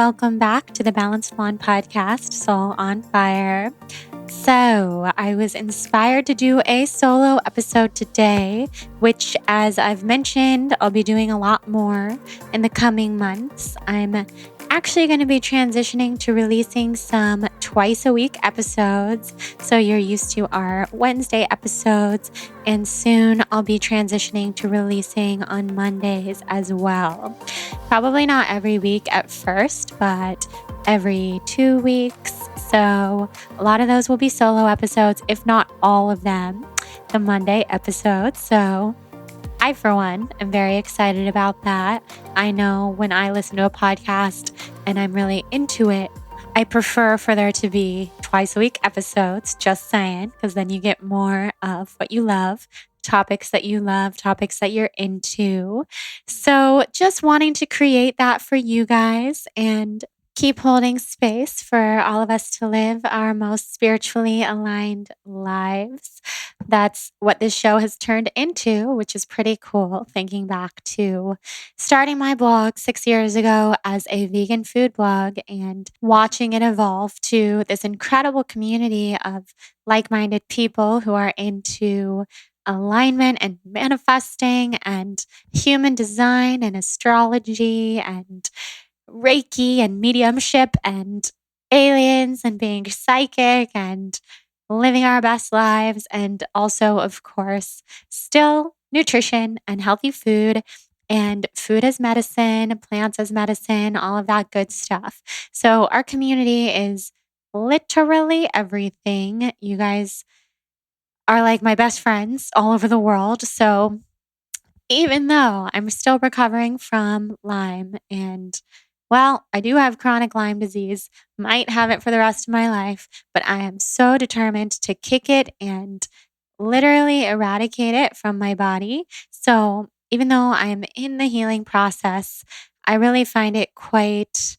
welcome back to the Balanced Blonde podcast, Soul on Fire. So, I was inspired to do a solo episode today, which, as I've mentioned, I'll be doing a lot more in the coming months. I'm actually going to be transitioning to releasing some twice a week episodes. So you're used to our Wednesday episodes, and soon I'll be transitioning to releasing on Mondays as well. Probably not every week at first, but every 2 weeks. So a lot of those will be solo episodes, if not all of them, the Monday episodes. So I, for one, am very excited about that. I know when I listen to a podcast and I'm really into it, I prefer for there to be twice a week episodes, just saying, because then you get more of what you love, topics that you love, topics that you're into. So just wanting to create that for you guys and keep holding space for all of us to live our most spiritually aligned lives. That's what this show has turned into, which is pretty cool. Thinking back to starting my blog 6 years ago as a vegan food blog and watching it evolve to this incredible community of like-minded people who are into alignment and manifesting and human design and astrology and Reiki and mediumship and aliens and being psychic and living our best lives. And also, of course, still nutrition and healthy food and food as medicine, plants as medicine, all of that good stuff. So our community is literally everything. You guys are like my best friends all over the world. So even though I'm still recovering from Lyme and I do have chronic Lyme disease, might have it for the rest of my life, but I am so determined to kick it and literally eradicate it from my body. So even though I am in the healing process, I really find it quite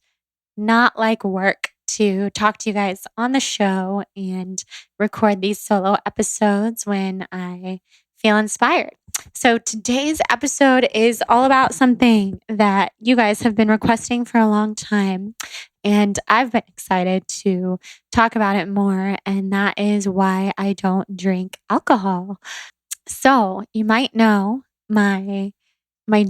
not like work to talk to you guys on the show and record these solo episodes when I feel inspired. So today's episode is all about something that you guys have been requesting for a long time, and I've been excited to talk about it more, and that is why I don't drink alcohol. So you might know my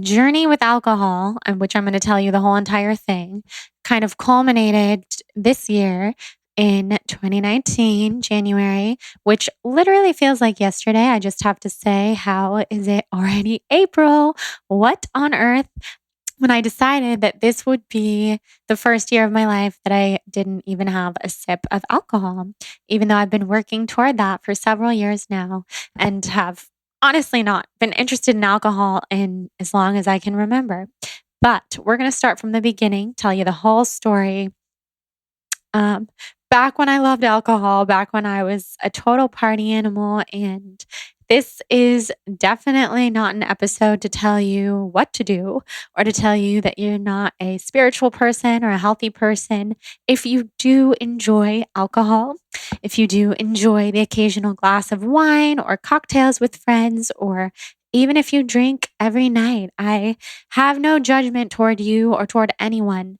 journey with alcohol, which I'm going to tell you the whole entire thing, kind of culminated this year in 2019, January, which literally feels like yesterday. I just have to say, how is it already April? What on earth? When I decided that this would be the first year of my life that I didn't even have a sip of alcohol, even though I've been working toward that for several years now and have honestly not been interested in alcohol in as long as I can remember. But we're going to start from the beginning, tell you the whole story. Back when I loved alcohol, back when I was a total party animal, and this is definitely not an episode to tell you what to do or to tell you that you're not a spiritual person or a healthy person. If you do enjoy alcohol, if you do enjoy the occasional glass of wine or cocktails with friends, or even if you drink every night, I have no judgment toward you or toward anyone.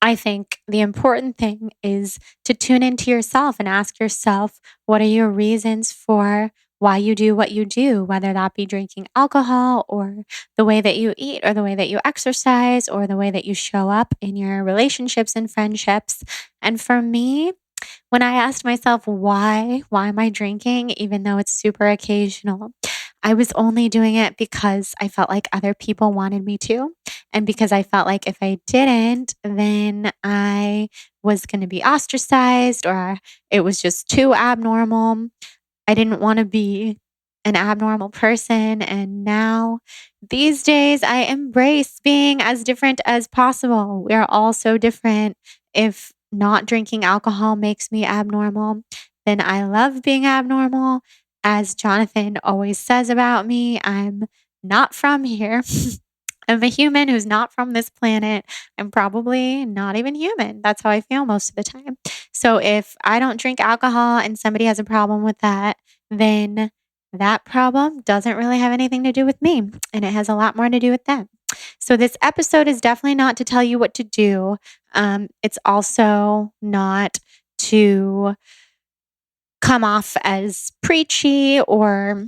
I think the important thing is to tune into yourself and ask yourself, what are your reasons for why you do what you do, whether that be drinking alcohol or the way that you eat or the way that you exercise or the way that you show up in your relationships and friendships. And for me, when I asked myself, why am I drinking, even though it's super occasional, I was only doing it because I felt like other people wanted me to. And because I felt like if I didn't, then I was going to be ostracized or it was just too abnormal. I didn't want to be an abnormal person. And now, these days, I embrace being as different as possible. We are all so different. If not drinking alcohol makes me abnormal, then I love being abnormal. As Jonathan always says about me, I'm not from here. I'm a human who's not from this planet. I'm probably not even human. That's how I feel most of the time. So if I don't drink alcohol and somebody has a problem with that, then that problem doesn't really have anything to do with me, and it has a lot more to do with them. So, this episode is definitely not to tell you what to do. It's also not to come off as preachy or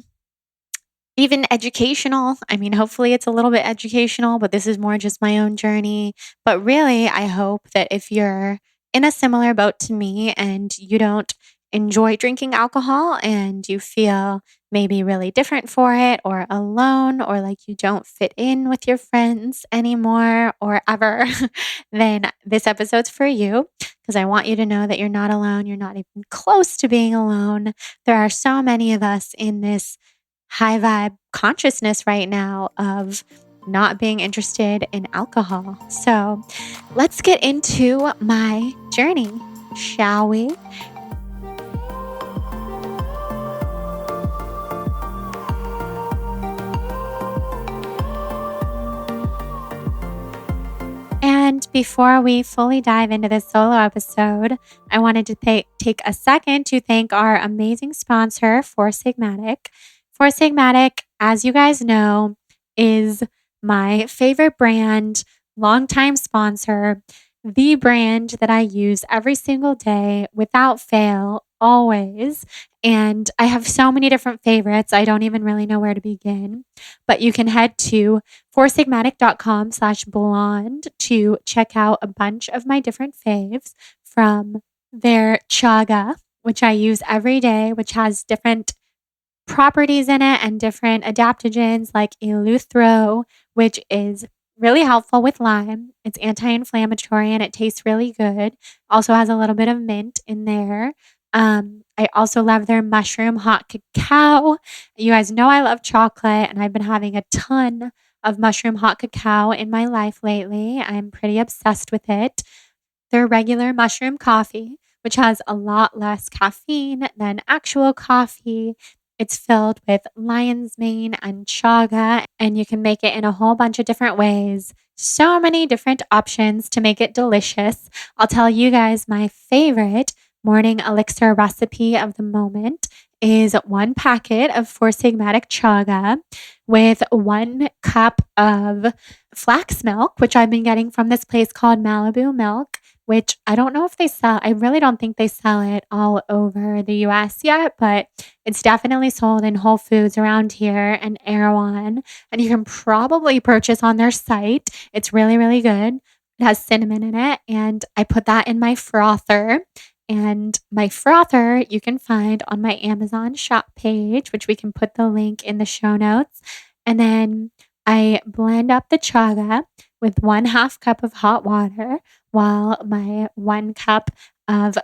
even educational. I mean, hopefully it's a little bit educational, but this is more just my own journey. But really, I hope that if you're in a similar boat to me and you don't enjoy drinking alcohol and you feel maybe really different for it or alone or like you don't fit in with your friends anymore or ever, then this episode's for you because I want you to know that you're not alone. You're not even close to being alone. There are so many of us in this high vibe consciousness right now of not being interested in alcohol. So let's get into my journey, shall we? And before we fully dive into this solo episode, I wanted to take a second to thank our amazing sponsor, Four Sigmatic. Four Sigmatic, as you guys know, is my favorite brand, longtime sponsor, the brand that I use every single day without fail, always. And I have so many different favorites, I don't even really know where to begin. But you can head to foursigmatic.com/blonde to check out a bunch of my different faves from their chaga, which I use every day, which has different properties in it and different adaptogens like eleuthero, which is really helpful with Lyme. It's anti-inflammatory and it tastes really good. Also has a little bit of mint in there. I also love their mushroom hot cacao. You guys know I love chocolate and I've been having a ton of mushroom hot cacao in my life lately. I'm pretty obsessed with it. Their regular mushroom coffee, which has a lot less caffeine than actual coffee. It's filled with lion's mane and chaga, and you can make it in a whole bunch of different ways. So many different options to make it delicious. I'll tell you guys my favorite morning elixir recipe of the moment is 1 packet of Four Sigmatic chaga with 1 cup of flax milk, which I've been getting from this place called Malibu Milk, which I don't know if they sell. I really don't think they sell it all over the US yet, but it's definitely sold in Whole Foods around here and Erewhon. And you can probably purchase on their site. It's really, really good. It has cinnamon in it. And I put that in my frother. And my frother you can find on my Amazon shop page, which we can put the link in the show notes. And then I blend up the chaga with 1/2 cup of hot water while my 1 cup of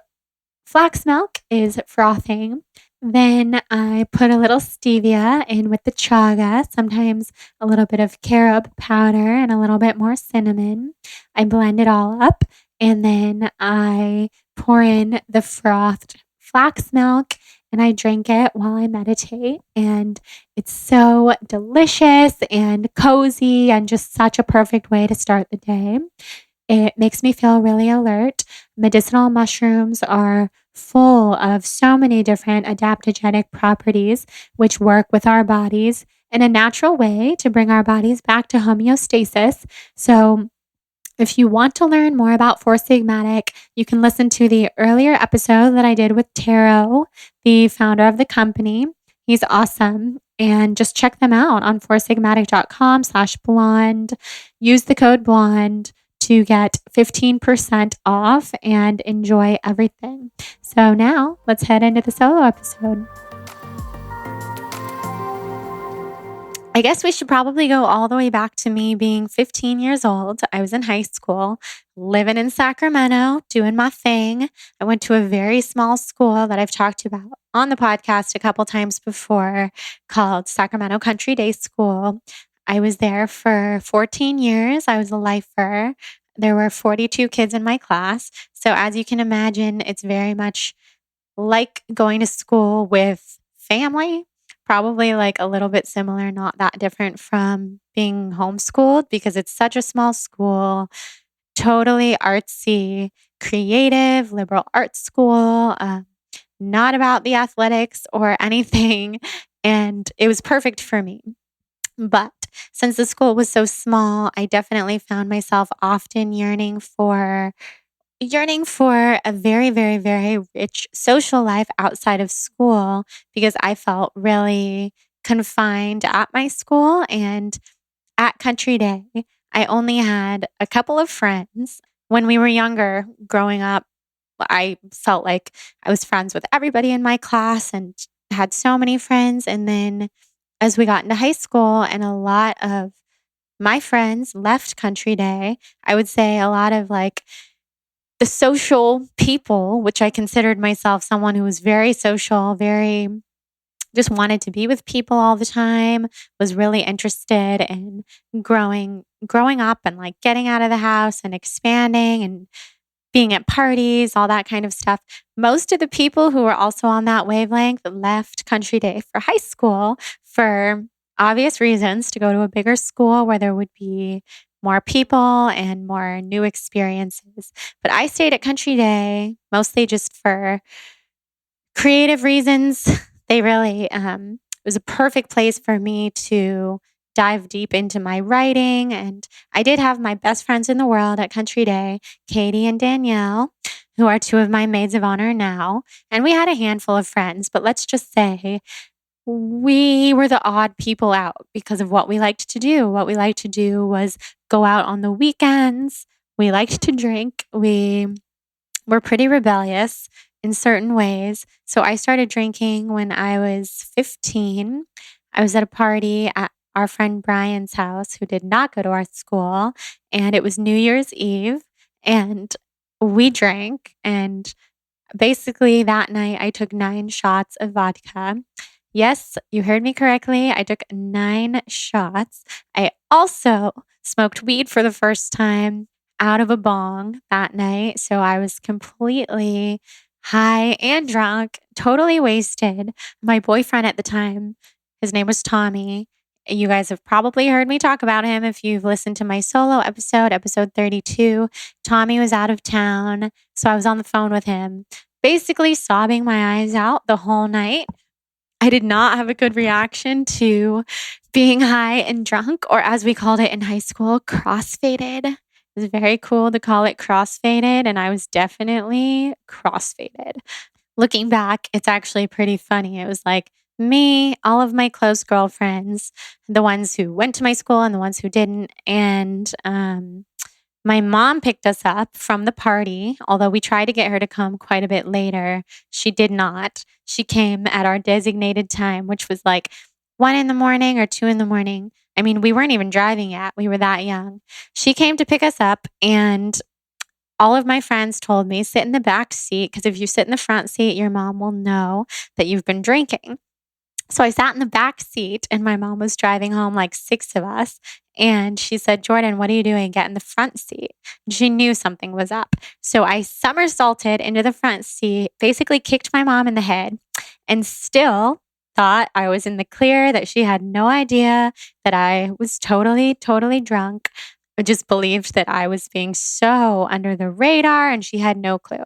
flax milk is frothing. Then I put a little stevia in with the chaga, sometimes a little bit of carob powder and a little bit more cinnamon. I blend it all up and then I pour in the frothed flax milk and I drink it while I meditate. And it's so delicious and cozy and just such a perfect way to start the day. It makes me feel really alert. Medicinal mushrooms are full of so many different adaptogenic properties, which work with our bodies in a natural way to bring our bodies back to homeostasis. So, if you want to learn more about Four Sigmatic, you can listen to the earlier episode that I did with Taro, the founder of the company. He's awesome. And just check them out on foursigmatic.com/blonde. Use the code blonde to get 15% off and enjoy everything. So now let's head into the solo episode. I guess we should probably go all the way back to me being 15 years old. I was in high school, living in Sacramento, doing my thing. I went to a very small school that I've talked about on the podcast a couple times before called Sacramento Country Day School. I was there for 14 years. I was a lifer. There were 42 kids in my class. So as you can imagine, it's very much like going to school with family. Probably like a little bit similar, not that different from being homeschooled because it's such a small school, totally artsy, creative, liberal arts school, not about the athletics or anything. And it was perfect for me. But since the school was so small, I definitely found myself often yearning for a very, very, very rich social life outside of school because I felt really confined at my school and at Country Day. I only had a couple of friends. When we were younger, growing up, I felt like I was friends with everybody in my class and had so many friends. And then as we got into high school and a lot of my friends left Country Day, I would say a lot of like the social people, which I considered myself someone who was very social, very just wanted to be with people all the time, was really interested in growing up and like getting out of the house and expanding and being at parties, all that kind of stuff. Most of the people who were also on that wavelength left Country Day for high school for obvious reasons to go to a bigger school where there would be more people and more new experiences. But I stayed at Country Day mostly just for creative reasons. They really, it was a perfect place for me to dive deep into my writing. And I did have my best friends in the world at Country Day, Katie and Danielle, who are two of my maids of honor now. And we had a handful of friends, but let's just say we were the odd people out because of what we liked to do. What we liked to do was go out on the weekends. We liked to drink. We were pretty rebellious in certain ways. So I started drinking when I was 15. I was at a party at our friend Brian's house, who did not go to our school, and it was New Year's Eve, and we drank. And basically, that night I took 9 shots of vodka. Yes, you heard me correctly. I took 9 shots. I also smoked weed for the first time out of a bong that night. So I was completely high and drunk, totally wasted. My boyfriend at the time, his name was Tommy. You guys have probably heard me talk about him if you've listened to my solo episode, episode 32. Tommy was out of town. So I was on the phone with him, basically sobbing my eyes out the whole night. I did not have a good reaction to being high and drunk, or as we called it in high school, crossfaded. It was very cool to call it crossfaded, and I was definitely crossfaded. Looking back, it's actually pretty funny. It was like me, all of my close girlfriends, the ones who went to my school and the ones who didn't, and my mom picked us up from the party, although we tried to get her to come quite a bit later. She did not. She came at our designated time, which was like 1 in the morning or 2 in the morning. I mean, we weren't even driving yet. We were that young. She came to pick us up, and all of my friends told me, sit in the back seat, because if you sit in the front seat, your mom will know that you've been drinking. So I sat in the back seat, and my mom was driving home, like 6 of us. And she said, Jordan, what are you doing? Get in the front seat. And she knew something was up. So I somersaulted into the front seat, basically kicked my mom in the head, and still thought I was in the clear, that she had no idea that I was totally, totally drunk. I just believed that I was being so under the radar, and she had no clue.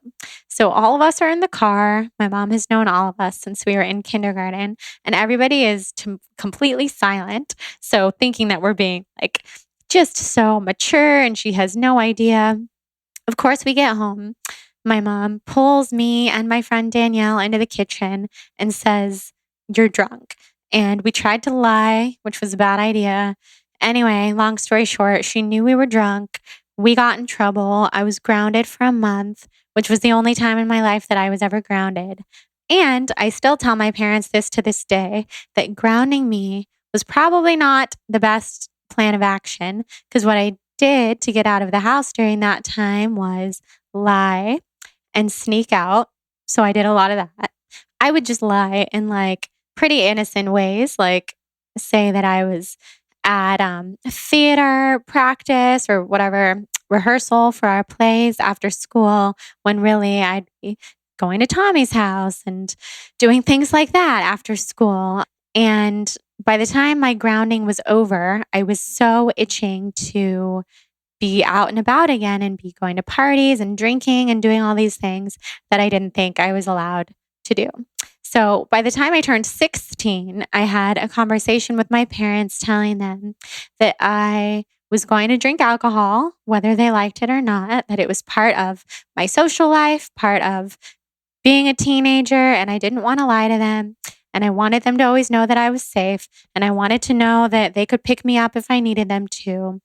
So all of us are in the car. My mom has known all of us since we were in kindergarten, and everybody is completely silent. So thinking that we're being like just so mature, and she has no idea. Of course, we get home. My mom pulls me and my friend Danielle into the kitchen and says, you're drunk. And we tried to lie, which was a bad idea. Anyway, long story short, she knew we were drunk. We got in trouble. I was grounded for a month, which was the only time in my life that I was ever grounded. And I still tell my parents this to this day, that grounding me was probably not the best plan of action, because what I did to get out of the house during that time was lie and sneak out. So I did a lot of that. I would just lie in like pretty innocent ways, like say that I was at theater practice or whatever, rehearsal for our plays after school, when really I'd be going to Tommy's house and doing things like that after school. And by the time my grounding was over, I was so itching to be out and about again and be going to parties and drinking and doing all these things that I didn't think I was allowed to do. So by the time I turned 16, I had a conversation with my parents telling them that I was going to drink alcohol, whether they liked it or not, that it was part of my social life, part of being a teenager, and I didn't want to lie to them. And I wanted them to always know that I was safe. And I wanted to know that they could pick me up if I needed them to.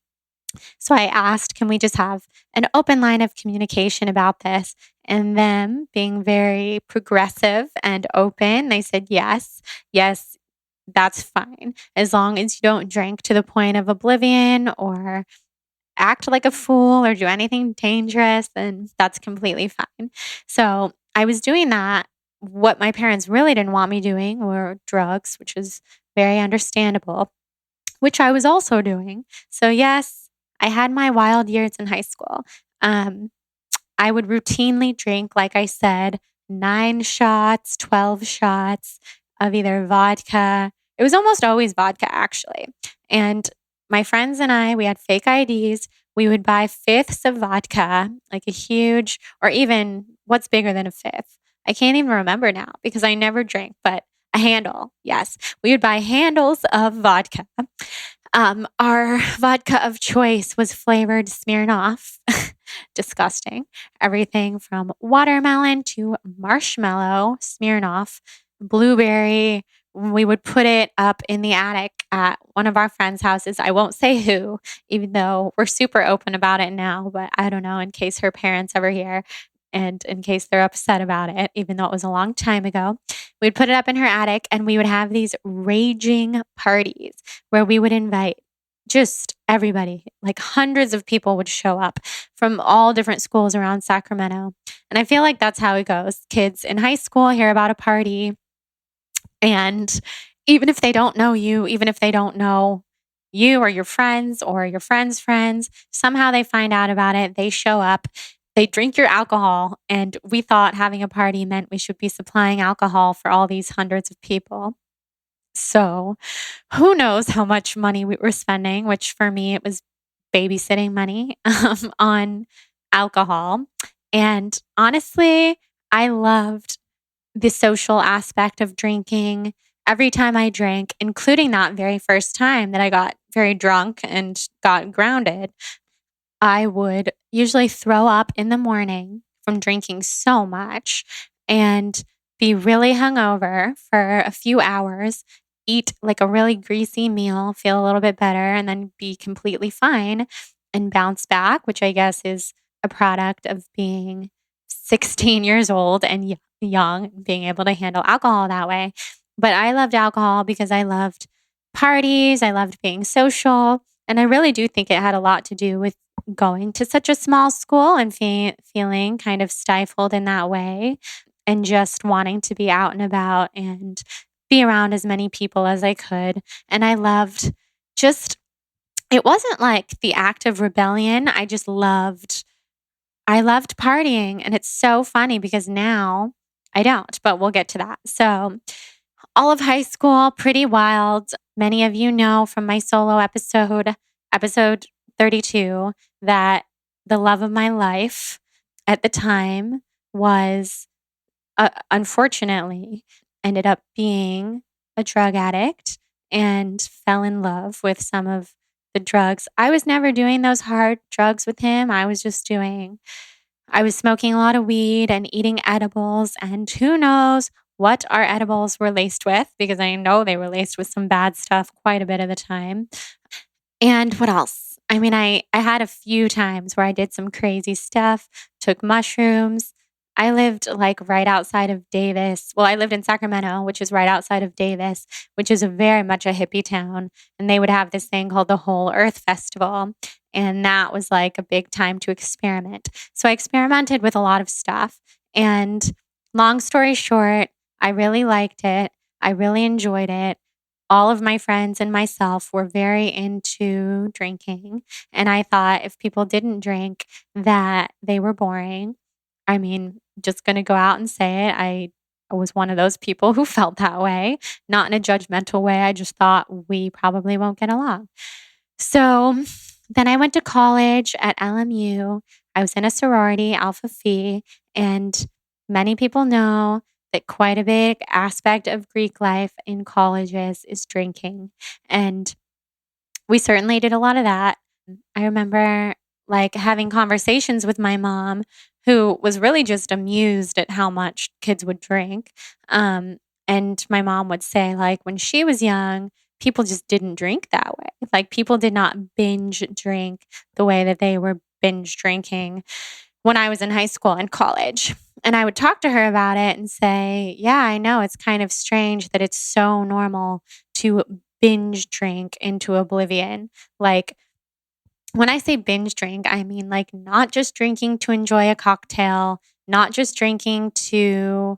So I asked, can we just have an open line of communication about this? And them being very progressive and open, they said, yes, that's fine. As long as you don't drink to the point of oblivion or act like a fool or do anything dangerous, then that's completely fine. So I was doing that. What my parents really didn't want me doing were drugs, which is very understandable, which I was also doing. So, yes, I had my wild years in high school. Um, I would routinely drink, like I said, 9 shots, 12 shots of either vodka. It was almost always vodka, actually. And my friends and I, we had fake IDs. We would buy fifths of vodka, like a huge, or even what's bigger than a fifth? I can't even remember now because I never drank, but a handle. Yes. We would buy handles of vodka. Our vodka of choice was flavored Smirnoff. Disgusting. Everything from watermelon to marshmallow, Smirnoff, blueberry. We would put it up in the attic at one of our friends' houses. I won't say who, even though we're super open about it now, but I don't know, in case her parents ever hear and in case they're upset about it, even though it was a long time ago. We'd put it up in her attic and we would have these raging parties where we would invite just everybody, like hundreds of people would show up from all different schools around Sacramento. And I feel like that's how it goes. Kids in high school hear about a party, and even if they don't know you, even if they don't know you or your friends' friends, somehow they find out about it. They show up, they drink your alcohol. And we thought having a party meant we should be supplying alcohol for all these hundreds of people. So who knows how much money we were spending, which for me, it was babysitting money on alcohol. And honestly, I loved the social aspect of drinking. Every time I drank, including that very first time that I got very drunk and got grounded, I would usually throw up in the morning from drinking so much and be really hungover for a few hours, eat like a really greasy meal, feel a little bit better, and then be completely fine and bounce back, which I guess is a product of being 16 years old and young, being able to handle alcohol that way. But I loved alcohol because I loved parties, I loved being social. And I really do think it had a lot to do with going to such a small school and feeling kind of stifled in that way and just wanting to be out and about and be around as many people as I could. And I loved just, it wasn't like the act of rebellion. I loved partying. And it's so funny because now I don't, but we'll get to that. So, all of high school, pretty wild. Many of you know from my solo episode 32, that the love of my life at the time was, unfortunately, ended up being a drug addict and fell in love with some of the drugs. I was never doing those hard drugs with him. I was smoking a lot of weed and eating edibles, and who knows what our edibles were laced with, because I know they were laced with some bad stuff quite a bit of the time. And what else? I mean, I had a few times where I did some crazy stuff, took mushrooms. I lived like right outside of Davis. Well, I lived in Sacramento, which is right outside of Davis, which is very much a hippie town. And they would have this thing called the Whole Earth Festival. And that was like a big time to experiment. So I experimented with a lot of stuff. And long story short, I really liked it. I really enjoyed it. All of my friends and myself were very into drinking. And I thought if people didn't drink, that they were boring. I mean, just going to go out and say it. I was one of those people who felt that way, not in a judgmental way. I just thought we probably won't get along. So then I went to college at LMU. I was in a sorority, Alpha Phi, and many people know that quite a big aspect of Greek life in colleges is drinking. And we certainly did a lot of that. I remember like having conversations with my mom, who was really just amused at how much kids would drink. Um, and my mom would say, like, when she was young, people just didn't drink that way. Like, people did not binge drink the way that they were binge drinking when I was in high school and college. And I would talk to her about it and say, yeah, I know it's kind of strange that it's so normal to binge drink into oblivion. Like, when I say binge drink, I mean like not just drinking to enjoy a cocktail, not just drinking to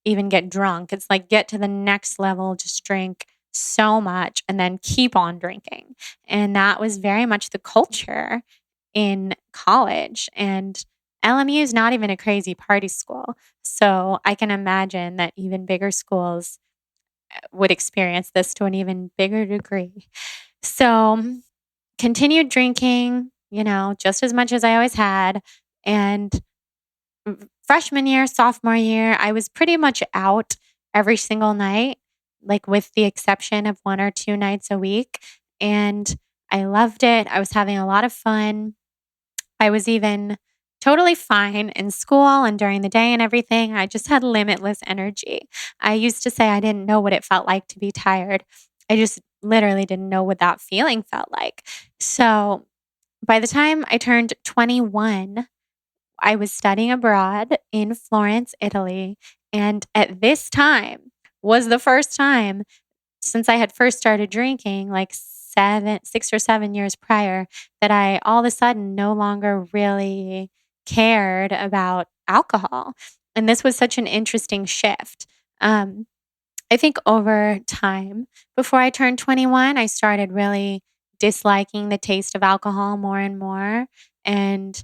even get drunk. It's like get to the next level, just drink so much and then keep on drinking. And that was very much the culture in college. And LMU is not even a crazy party school. So I can imagine that even bigger schools would experience this to an even bigger degree. So continued drinking, just as much as I always had. And freshman year, sophomore year, I was pretty much out every single night, like with the exception of 1 or 2 nights a week. And I loved it. I was having a lot of fun. I was even totally fine in school and during the day and everything. I just had limitless energy. I used to say I didn't know what it felt like to be tired. I just literally didn't know what that feeling felt like. So by the time I turned 21, I was studying abroad in Florence, Italy. And at this time was the first time since I had first started drinking, like 6 or 7 years prior, that I all of a sudden no longer really cared about alcohol. And this was such an interesting shift. I think over time, before I turned 21, I started really disliking the taste of alcohol more and more. And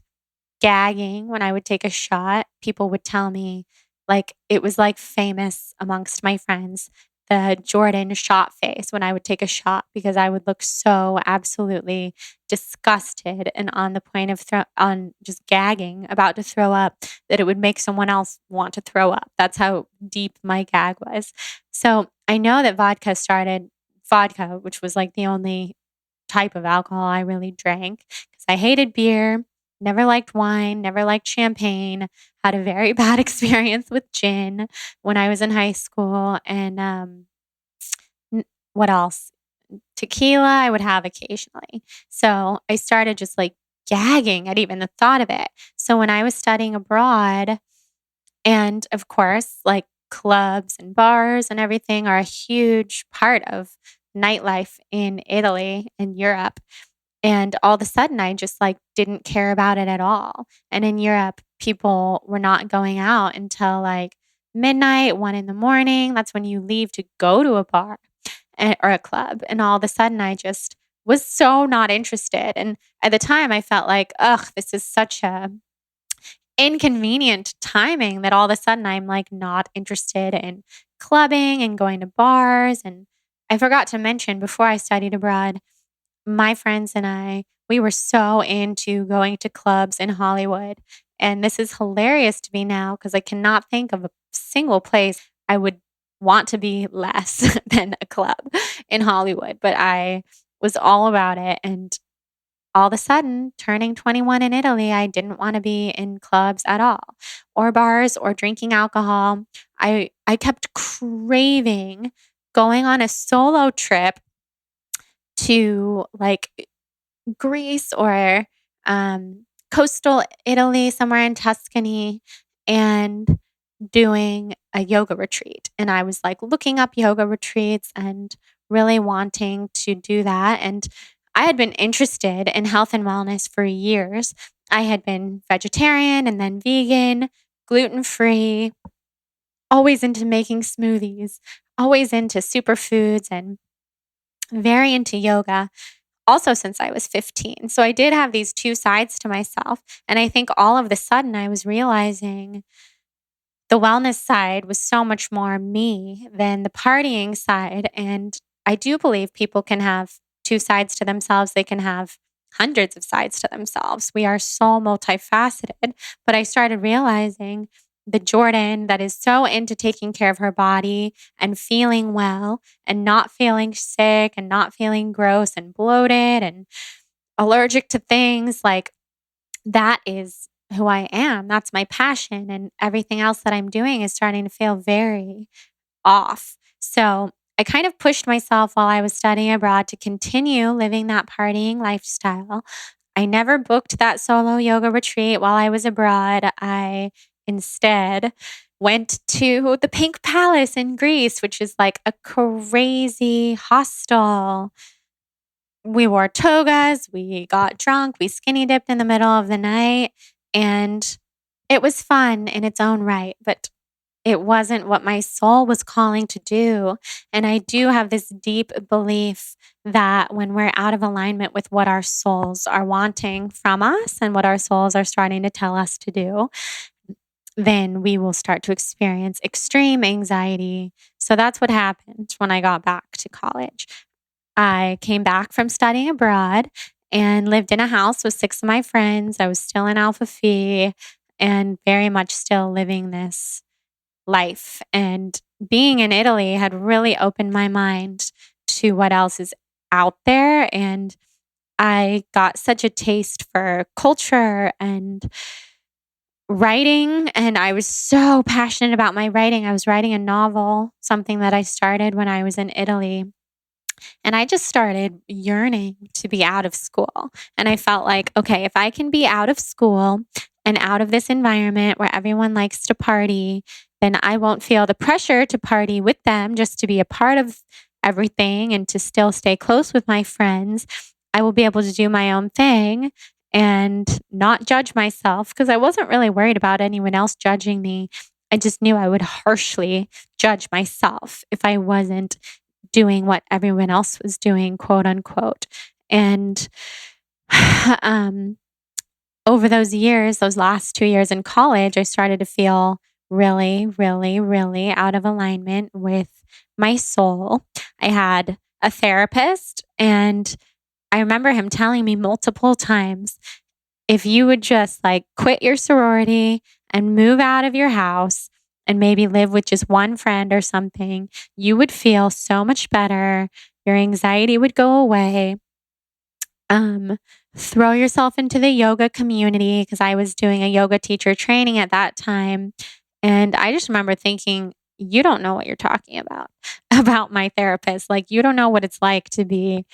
gagging when I would take a shot. People would tell me, like, it was like famous amongst my friends, the Jordan shot face when I would take a shot because I would look so absolutely disgusted and on the point of on just gagging, about to throw up, that it would make someone else want to throw up. That's how deep my gag was. So I know that vodka, which was like the only type of alcohol I really drank because I hated beer. Never liked wine, never liked champagne, had a very bad experience with gin when I was in high school. And what else? Tequila, I would have occasionally. So I started just like gagging at even the thought of it. So when I was studying abroad, and of course, like clubs and bars and everything are a huge part of nightlife in Italy and Europe. And all of a sudden, I just like didn't care about it at all. And in Europe, people were not going out until like midnight, 1 in the morning. That's when you leave to go to a bar or a club. And all of a sudden, I just was so not interested. And at the time, I felt like, ugh, this is such a inconvenient timing that all of a sudden I'm like not interested in clubbing and going to bars. And I forgot to mention before I studied abroad, my friends and I, we were so into going to clubs in Hollywood. And this is hilarious to me now because I cannot think of a single place I would want to be less than a club in Hollywood. But I was all about it. And all of a sudden, turning 21 in Italy, I didn't want to be in clubs at all or bars or drinking alcohol. I kept craving going on a solo trip to like Greece or coastal Italy, somewhere in Tuscany, and doing a yoga retreat. And I was like looking up yoga retreats and really wanting to do that. And I had been interested in health and wellness for years. I had been vegetarian and then vegan, gluten free, always into making smoothies, always into superfoods, and very into yoga also since I was 15. So I did have these two sides to myself. And I think all of the sudden I was realizing the wellness side was so much more me than the partying side. And I do believe people can have two sides to themselves. They can have hundreds of sides to themselves. We are so multifaceted. But I started realizing the Jordan that is so into taking care of her body and feeling well and not feeling sick and not feeling gross and bloated and allergic to things. Like, that is who I am. That's my passion. And everything else that I'm doing is starting to feel very off. So I kind of pushed myself while I was studying abroad to continue living that partying lifestyle. I never booked that solo yoga retreat while I was abroad. I instead went to the Pink Palace in Greece, which is like a crazy hostel. We wore togas, we got drunk, we skinny dipped in the middle of the night, and it was fun in its own right, but it wasn't what my soul was calling to do. And I do have this deep belief that when we're out of alignment with what our souls are wanting from us and what our souls are starting to tell us to do, then we will start to experience extreme anxiety. So that's what happened when I got back to college. I came back from studying abroad and lived in a house with 6 of my friends. I was still in Alpha Phi and very much still living this life. And being in Italy had really opened my mind to what else is out there. And I got such a taste for culture and writing. And I was so passionate about my writing. I was writing a novel, something that I started when I was in Italy. And I just started yearning to be out of school. And I felt like, okay, if I can be out of school and out of this environment where everyone likes to party, then I won't feel the pressure to party with them, just to be a part of everything and to still stay close with my friends. I will be able to do my own thing and not judge myself, because I wasn't really worried about anyone else judging me. I just knew I would harshly judge myself if I wasn't doing what everyone else was doing, quote unquote. And over those years, those last 2 years in college, I started to feel really, really, really out of alignment with my soul. I had a therapist, and I remember him telling me multiple times, if you would just like quit your sorority and move out of your house and maybe live with just one friend or something, you would feel so much better. Your anxiety would go away. Throw yourself into the yoga community, because I was doing a yoga teacher training at that time. And I just remember thinking, you don't know what you're talking about my therapist. Like, you don't know what it's like to be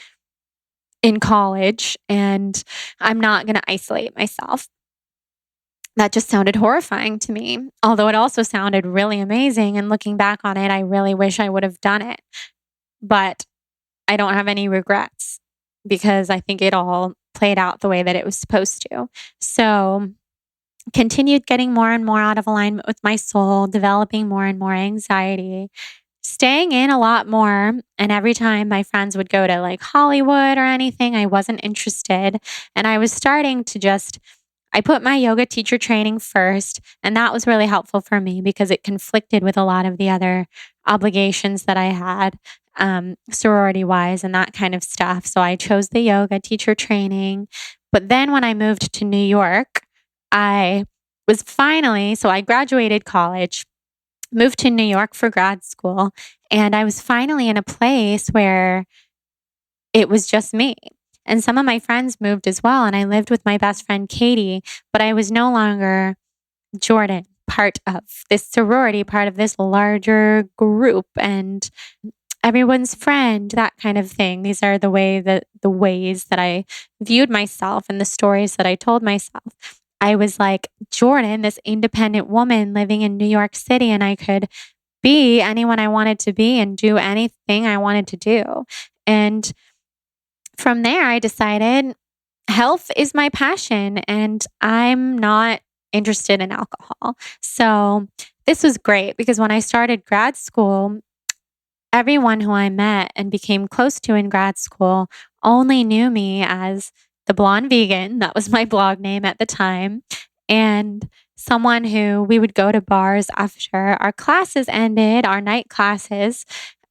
in college, and I'm not going to isolate myself. That just sounded horrifying to me, although it also sounded really amazing. And looking back on it, I really wish I would have done it. But I don't have any regrets, because I think it all played out the way that it was supposed to. So, continued getting more and more out of alignment with my soul, developing more and more anxiety, staying in a lot more. And every time my friends would go to like Hollywood or anything, I wasn't interested. And I was starting to I put my yoga teacher training first, and that was really helpful for me because it conflicted with a lot of the other obligations that I had, sorority wise and that kind of stuff. So I chose the yoga teacher training. But then when I moved to New York, I graduated college, moved to New York for grad school, and I was finally in a place where it was just me. And some of my friends moved as well. And I lived with my best friend, Katie, but I was no longer Jordan, part of this sorority, part of this larger group and everyone's friend, that kind of thing. These are the ways that I viewed myself and the stories that I told myself. I was like Jordan, this independent woman living in New York City, and I could be anyone I wanted to be and do anything I wanted to do. And from there, I decided health is my passion and I'm not interested in alcohol. So this was great, because when I started grad school, everyone who I met and became close to in grad school only knew me as the blonde vegan. That was my blog name at the time. And someone who we would go to bars after our classes ended, our night classes,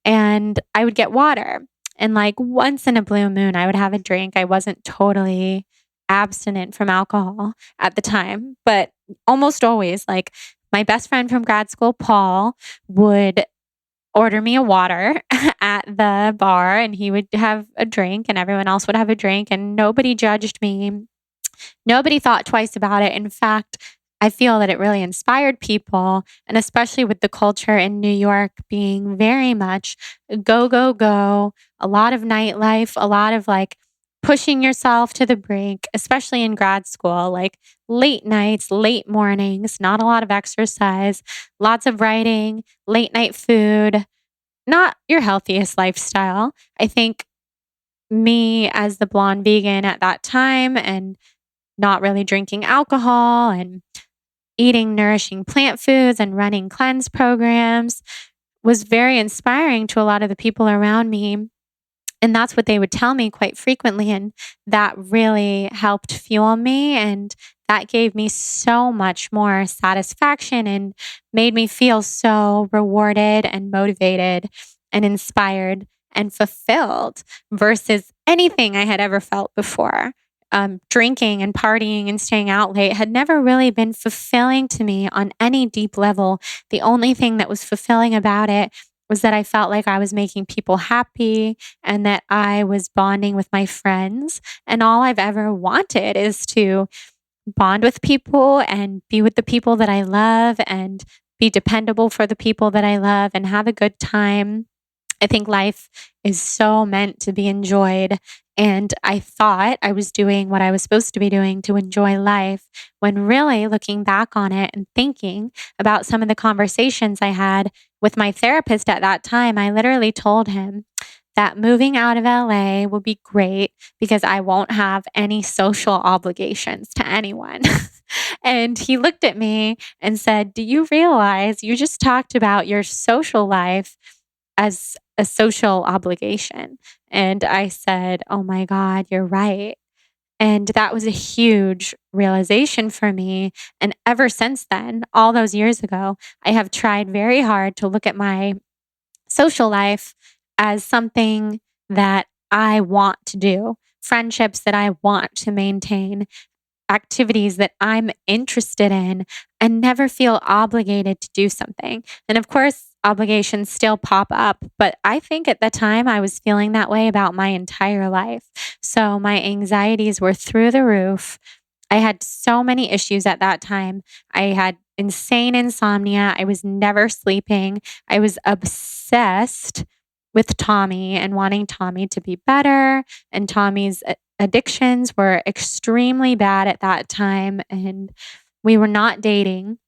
and I would get water. And like once in a blue moon, I would have a drink. I wasn't totally abstinent from alcohol at the time, but almost always, like my best friend from grad school, Paul, would order me a water at the bar, and he would have a drink and everyone else would have a drink, and nobody judged me. Nobody thought twice about it. In fact, I feel that it really inspired people, and especially with the culture in New York being very much go, go, go, a lot of nightlife, a lot of like pushing yourself to the brink, especially in grad school, like late nights, late mornings, not a lot of exercise, lots of writing, late night food, not your healthiest lifestyle. I think me as the blonde vegan at that time and not really drinking alcohol and eating nourishing plant foods and running cleanse programs was very inspiring to a lot of the people around me. And that's what they would tell me quite frequently. And that really helped fuel me. And that gave me so much more satisfaction and made me feel so rewarded and motivated and inspired and fulfilled versus anything I had ever felt before. Drinking and partying and staying out late had never really been fulfilling to me on any deep level. The only thing that was fulfilling about it was that I felt like I was making people happy and that I was bonding with my friends. And all I've ever wanted is to bond with people and be with the people that I love and be dependable for the people that I love and have a good time. I think life is so meant to be enjoyed. And I thought I was doing what I was supposed to be doing to enjoy life, when really looking back on it and thinking about some of the conversations I had with my therapist at that time, I literally told him that moving out of LA will be great because I won't have any social obligations to anyone. And he looked at me and said, "Do you realize you just talked about your social life as a social obligation?" And I said, "Oh my God, you're right." And that was a huge realization for me. And ever since then, all those years ago, I have tried very hard to look at my social life as something that I want to do, friendships that I want to maintain, activities that I'm interested in, and never feel obligated to do something. And of course, obligations still pop up, but I think at the time I was feeling that way about my entire life. So my anxieties were through the roof. I had so many issues at that time. I had insane insomnia. I was never sleeping. I was obsessed with Tommy and wanting Tommy to be better. And Tommy's addictions were extremely bad at that time. And we were not dating,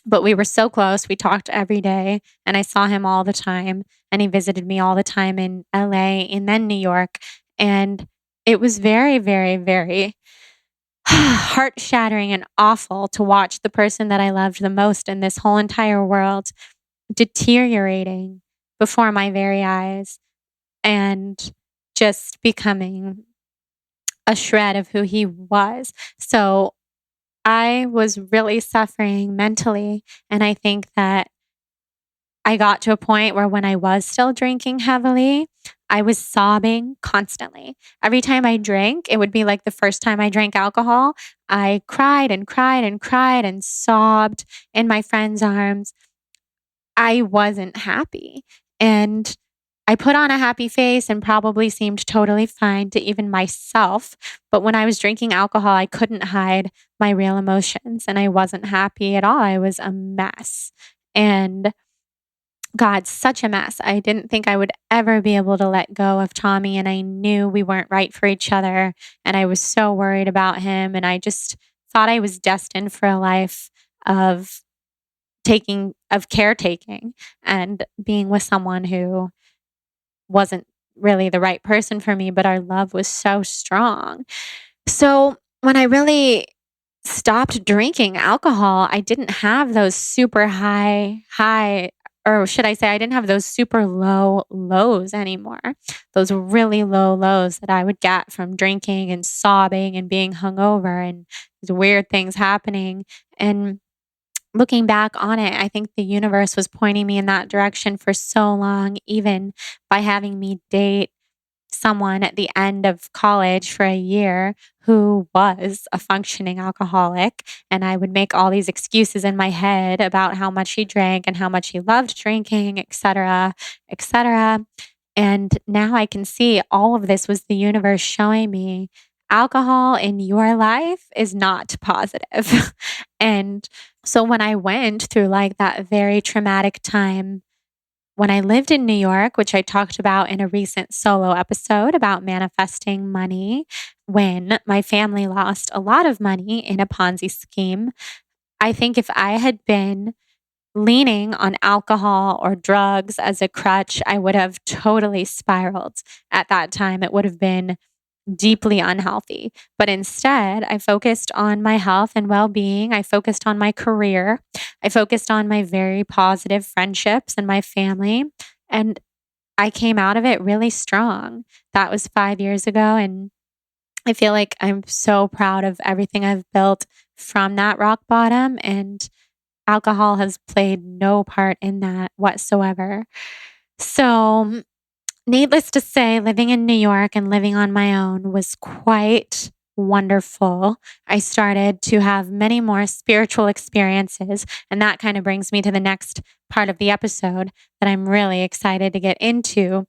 but we were so close. We talked every day, and I saw him all the time. And he visited me all the time in LA and then New York. And it was very, very, very heart shattering and awful to watch the person that I loved the most in this whole entire world deteriorating before my very eyes and just becoming a shred of who he was. So I was really suffering mentally. And I think that I got to a point where when I was still drinking heavily, I was sobbing constantly. Every time I drank, it would be like the first time I drank alcohol. I cried and cried and cried and sobbed in my friend's arms. I wasn't happy. And I put on a happy face and probably seemed totally fine to even myself. But when I was drinking alcohol, I couldn't hide my real emotions and I wasn't happy at all. I was a mess. And God, such a mess. I didn't think I would ever be able to let go of Tommy, and I knew we weren't right for each other. And I was so worried about him. And I just thought I was destined for a life of caretaking and being with someone who wasn't really the right person for me, but our love was so strong. So when I really stopped drinking alcohol, I didn't have those super high, or should I say, I didn't have those super low lows anymore. Those really low lows that I would get from drinking and sobbing and being hungover and these weird things happening. And looking back on it, I think the universe was pointing me in that direction for so long, even by having me date someone at the end of college for a year who was a functioning alcoholic. And I would make all these excuses in my head about how much he drank and how much he loved drinking, etc., etc. And now I can see all of this was the universe showing me alcohol in your life is not positive. And so when I went through like that very traumatic time when I lived in New York, which I talked about in a recent solo episode about manifesting money, when my family lost a lot of money in a Ponzi scheme, I think if I had been leaning on alcohol or drugs as a crutch, I would have totally spiraled at that time. It would have been deeply unhealthy. But instead, I focused on my health and well being. I focused on my career. I focused on my very positive friendships and my family. And I came out of it really strong. That was 5 years ago. And I feel like I'm so proud of everything I've built from that rock bottom. And alcohol has played no part in that whatsoever. So, needless to say, living in New York and living on my own was quite wonderful. I started to have many more spiritual experiences. And that kind of brings me to the next part of the episode that I'm really excited to get into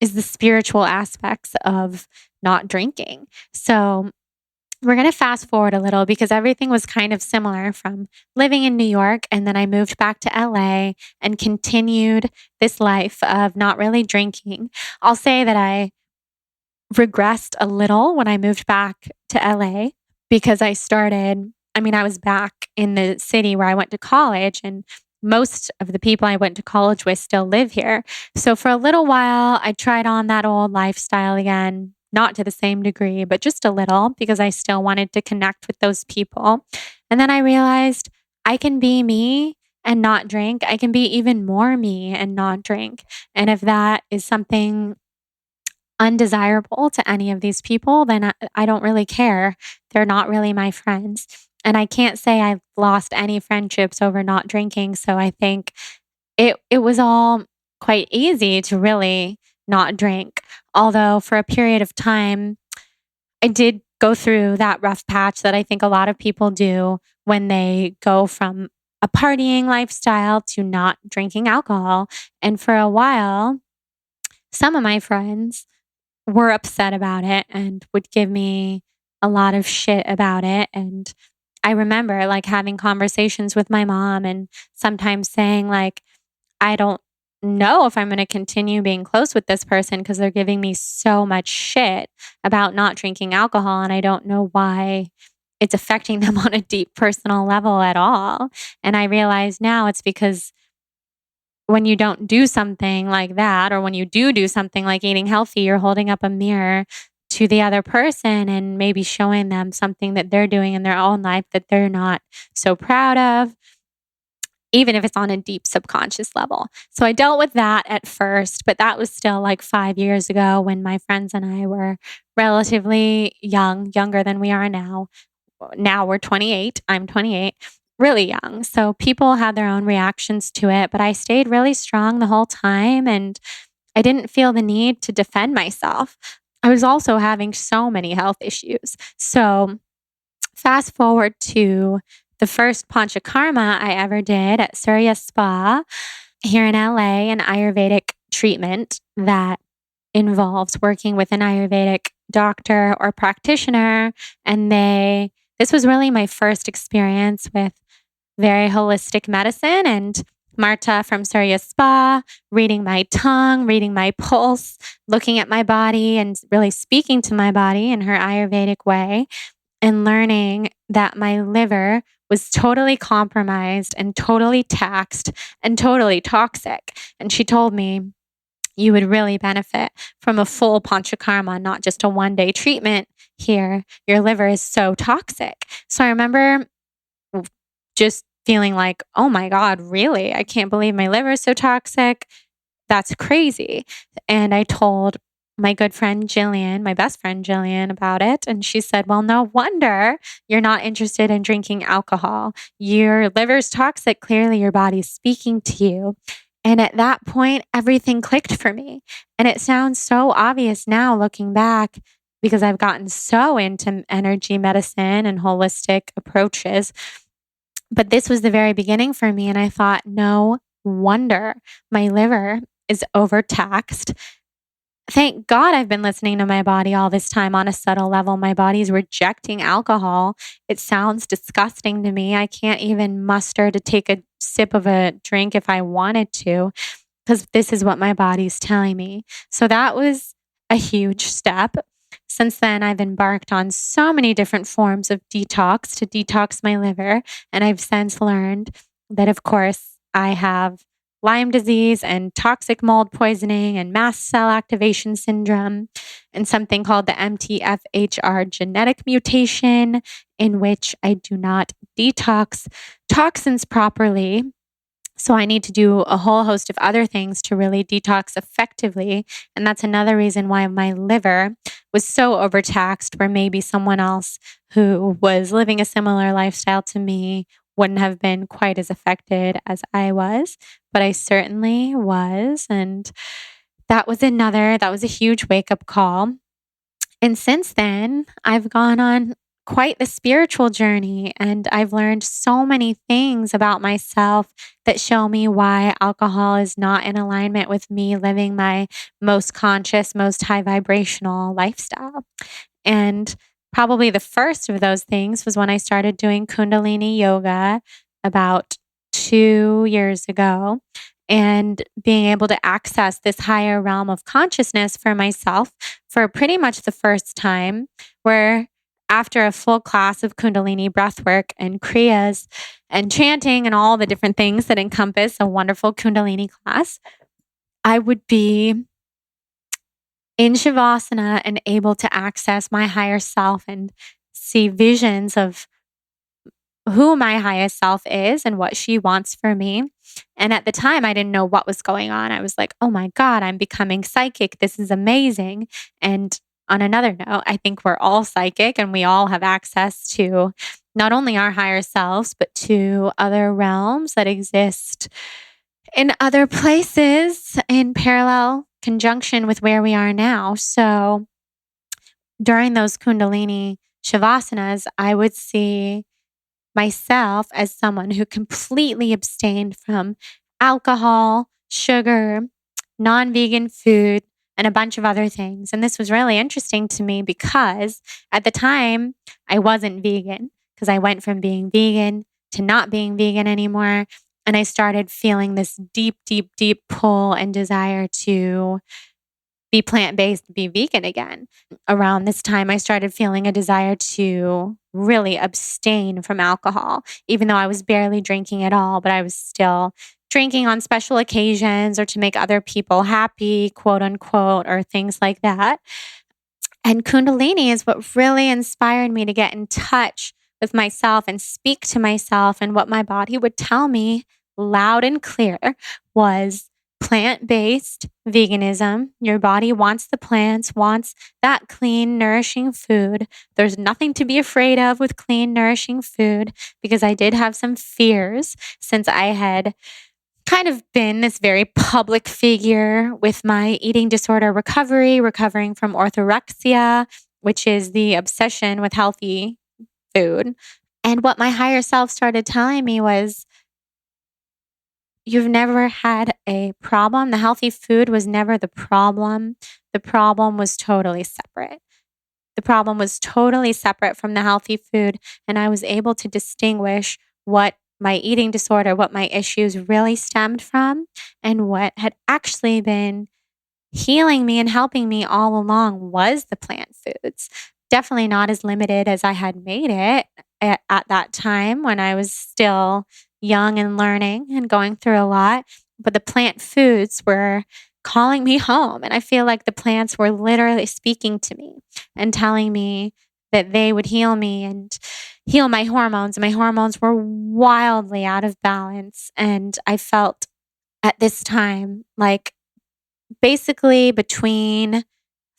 is the spiritual aspects of not drinking. So, we're going to fast forward a little because everything was kind of similar from living in New York. And then I moved back to LA and continued this life of not really drinking. I'll say that I regressed a little when I moved back to LA because I was back in the city where I went to college, and most of the people I went to college with still live here. So for a little while, I tried on that old lifestyle again, not to the same degree, but just a little because I still wanted to connect with those people. And then I realized I can be me and not drink. I can be even more me and not drink. And if that is something undesirable to any of these people, then I don't really care. They're not really my friends. And I can't say I've lost any friendships over not drinking. So I think it was all quite easy to really not drink. Although for a period of time, I did go through that rough patch that I think a lot of people do when they go from a partying lifestyle to not drinking alcohol. And for a while, some of my friends were upset about it and would give me a lot of shit about it. And I remember like having conversations with my mom and sometimes saying like, I don't know if I'm going to continue being close with this person because they're giving me so much shit about not drinking alcohol. And I don't know why it's affecting them on a deep personal level at all. And I realize now it's because when you don't do something like that, or when you do something like eating healthy, you're holding up a mirror to the other person and maybe showing them something that they're doing in their own life that they're not so proud of, even if it's on a deep subconscious level. So I dealt with that at first, but that was still like 5 years ago when my friends and I were relatively young, younger than we are now. Now we're 28. I'm 28, really young. So people had their own reactions to it, but I stayed really strong the whole time and I didn't feel the need to defend myself. I was also having so many health issues. So fast forward to the first panchakarma I ever did at Surya Spa here in LA, an Ayurvedic treatment that involves working with an Ayurvedic doctor or practitioner. And this was really my first experience with very holistic medicine. And Marta from Surya Spa, reading my tongue, reading my pulse, looking at my body and really speaking to my body in her Ayurvedic way, and learning that my liver was totally compromised and totally taxed and totally toxic. And she told me, you would really benefit from a full panchakarma, not just a one-day treatment here. Your liver is so toxic. So I remember just feeling like, oh my God, really? I can't believe my liver is so toxic. That's crazy. And I told my good friend Jillian, my best friend Jillian, about it. And she said, well, no wonder you're not interested in drinking alcohol. Your liver's toxic. Clearly, your body's speaking to you. And at that point, everything clicked for me. And it sounds so obvious now looking back because I've gotten so into energy medicine and holistic approaches. But this was the very beginning for me. And I thought, no wonder my liver is overtaxed. Thank God I've been listening to my body all this time on a subtle level. My body's rejecting alcohol. It sounds disgusting to me. I can't even muster to take a sip of a drink if I wanted to, because this is what my body's telling me. So that was a huge step. Since then, I've embarked on so many different forms of detox to detox my liver. And I've since learned that, of course, I have Lyme disease and toxic mold poisoning and mast cell activation syndrome and something called the MTFHR genetic mutation, in which I do not detox toxins properly. So I need to do a whole host of other things to really detox effectively. And that's another reason why my liver was so overtaxed, where maybe someone else who was living a similar lifestyle to me wouldn't have been quite as affected as I was. But I certainly was. And that was a huge wake up call. And since then, I've gone on quite the spiritual journey, and I've learned so many things about myself that show me why alcohol is not in alignment with me living my most conscious, most high vibrational lifestyle. And probably the first of those things was when I started doing Kundalini yoga about 2 years ago, and being able to access this higher realm of consciousness for myself for pretty much the first time, where after a full class of Kundalini breathwork and Kriyas and chanting and all the different things that encompass a wonderful Kundalini class, I would be in Shavasana and able to access my higher self and see visions of who my highest self is and what she wants for me. And at the time, I didn't know what was going on. I was like, oh my God, I'm becoming psychic. This is amazing. And on another note, I think we're all psychic and we all have access to not only our higher selves, but to other realms that exist in other places in parallel conjunction with where we are now. So during those Kundalini Shavasanas, I would see myself as someone who completely abstained from alcohol, sugar, non vegan food, and a bunch of other things. And this was really interesting to me because at the time I wasn't vegan, because I went from being vegan to not being vegan anymore. And I started feeling this deep, deep, deep pull and desire to be plant-based, be vegan again. Around this time, I started feeling a desire to really abstain from alcohol, even though I was barely drinking at all, but I was still drinking on special occasions or to make other people happy, quote unquote, or things like that. And Kundalini is what really inspired me to get in touch with myself and speak to myself. And what my body would tell me loud and clear was plant-based veganism. Your body wants the plants, wants that clean, nourishing food. There's nothing to be afraid of with clean, nourishing food, because I did have some fears since I had kind of been this very public figure with my eating disorder recovery, recovering from orthorexia, which is the obsession with healthy food. And what my higher self started telling me was, you've never had a problem. The healthy food was never the problem. The problem was totally separate. The problem was totally separate from the healthy food. And I was able to distinguish what my eating disorder, what my issues really stemmed from, and what had actually been healing me and helping me all along was the plant foods. Definitely not as limited as I had made it at that time when I was still young and learning and going through a lot. But the plant foods were calling me home. And I feel like the plants were literally speaking to me and telling me that they would heal me and heal my hormones. My hormones were wildly out of balance. And I felt at this time like basically between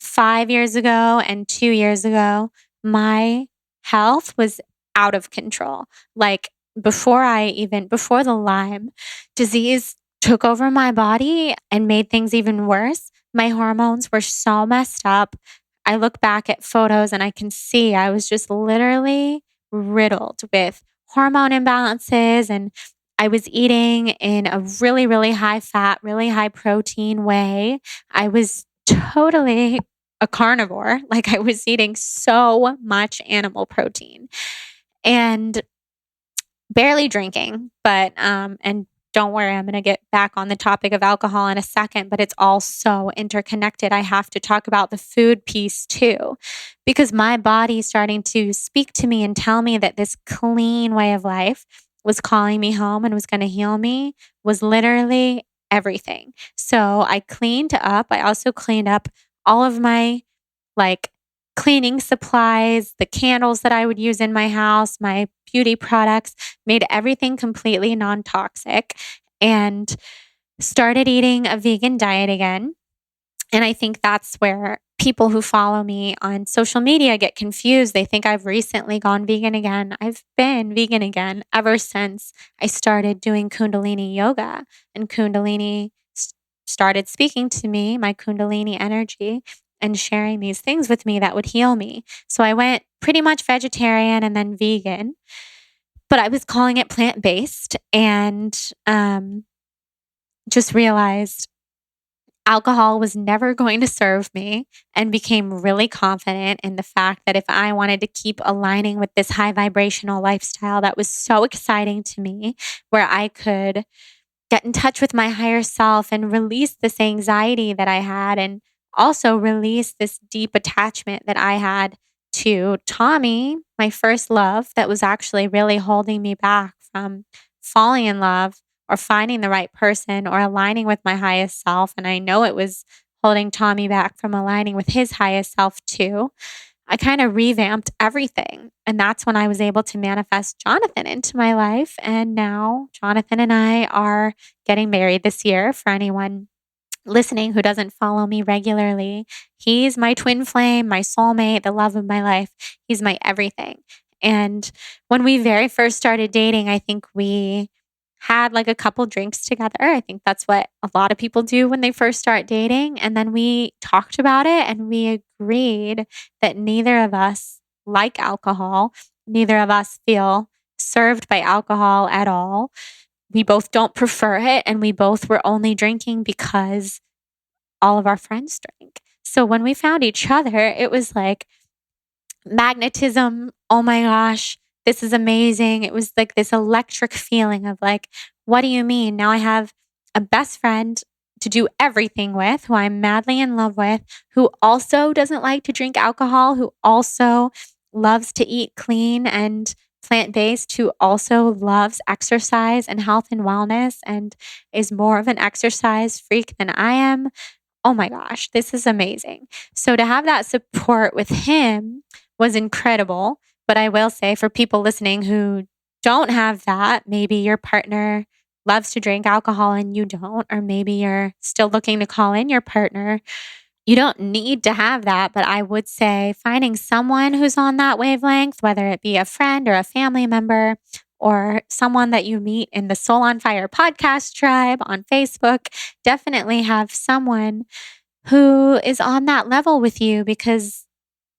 5 years ago and 2 years ago, my health was out of control. Like before the Lyme disease took over my body and made things even worse. My hormones were so messed up. I look back at photos and I can see I was just literally riddled with hormone imbalances, and I was eating in a really, really high fat, really high protein way. I was totally a carnivore. Like, I was eating so much animal protein and barely drinking, but and don't worry, I'm going to get back on the topic of alcohol in a second, but it's all so interconnected. I have to talk about the food piece too, because my body's starting to speak to me and tell me that this clean way of life was calling me home and was going to heal me, was literally everything. So I cleaned up. I also cleaned up all of my like cleaning supplies, the candles that I would use in my house, my beauty products, made everything completely non toxic, and started eating a vegan diet again. And I think that's where people who follow me on social media get confused. They think I've recently gone vegan again. I've been vegan again ever since I started doing Kundalini yoga, and Kundalini started speaking to me, my Kundalini energy, and sharing these things with me that would heal me. So I went pretty much vegetarian and then vegan, but I was calling it plant based, and just realized alcohol was never going to serve me, and became really confident in the fact that if I wanted to keep aligning with this high vibrational lifestyle that was so exciting to me, where I could get in touch with my higher self and release this anxiety that I had, and also release this deep attachment that I had to Tommy, my first love, that was actually really holding me back from falling in love or finding the right person or aligning with my highest self. And I know it was holding Tommy back from aligning with his highest self too. I kind of revamped everything. And that's when I was able to manifest Jonathan into my life. And now Jonathan and I are getting married this year. For anyone listening who doesn't follow me regularly, he's my twin flame, my soulmate, the love of my life. He's my everything. And when we very first started dating, I think we had like a couple drinks together. I think that's what a lot of people do when they first start dating. And then we talked about it and we agreed that neither of us like alcohol. Neither of us feel served by alcohol at all. We both don't prefer it. And we both were only drinking because all of our friends drink. So when we found each other, it was like magnetism. Oh my gosh, this is amazing. It was like this electric feeling of like, what do you mean? Now I have a best friend to do everything with, who I'm madly in love with, who also doesn't like to drink alcohol, who also loves to eat clean and plant based, who also loves exercise and health and wellness and is more of an exercise freak than I am. Oh my gosh, this is amazing. So to have that support with him was incredible. But I will say, for people listening who don't have that, maybe your partner loves to drink alcohol and you don't, or maybe you're still looking to call in your partner, you don't need to have that. But I would say finding someone who's on that wavelength, whether it be a friend or a family member, or someone that you meet in the Soul on Fire podcast tribe on Facebook, definitely have someone who is on that level with you, because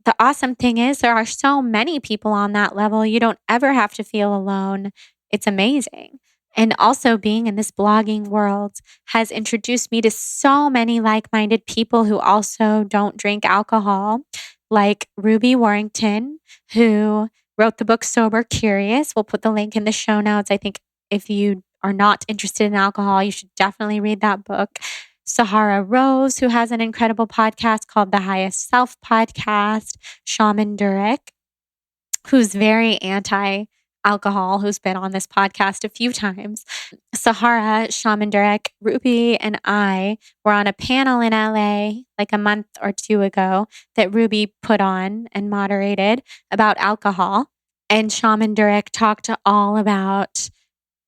the awesome thing is there are so many people on that level. You don't ever have to feel alone. It's amazing. And also, being in this blogging world has introduced me to so many like-minded people who also don't drink alcohol, like Ruby Warrington, who wrote the book Sober Curious. We'll put the link in the show notes. I think if you are not interested in alcohol, you should definitely read that book. Sahara Rose, who has an incredible podcast called The Highest Self Podcast. Shaman Durek, who's very anti-alcohol, who's been on this podcast a few times. Sahara, Shaman Durek, Ruby, and I were on a panel in LA like a month or two ago that Ruby put on and moderated about alcohol. And Shaman Durek talked all about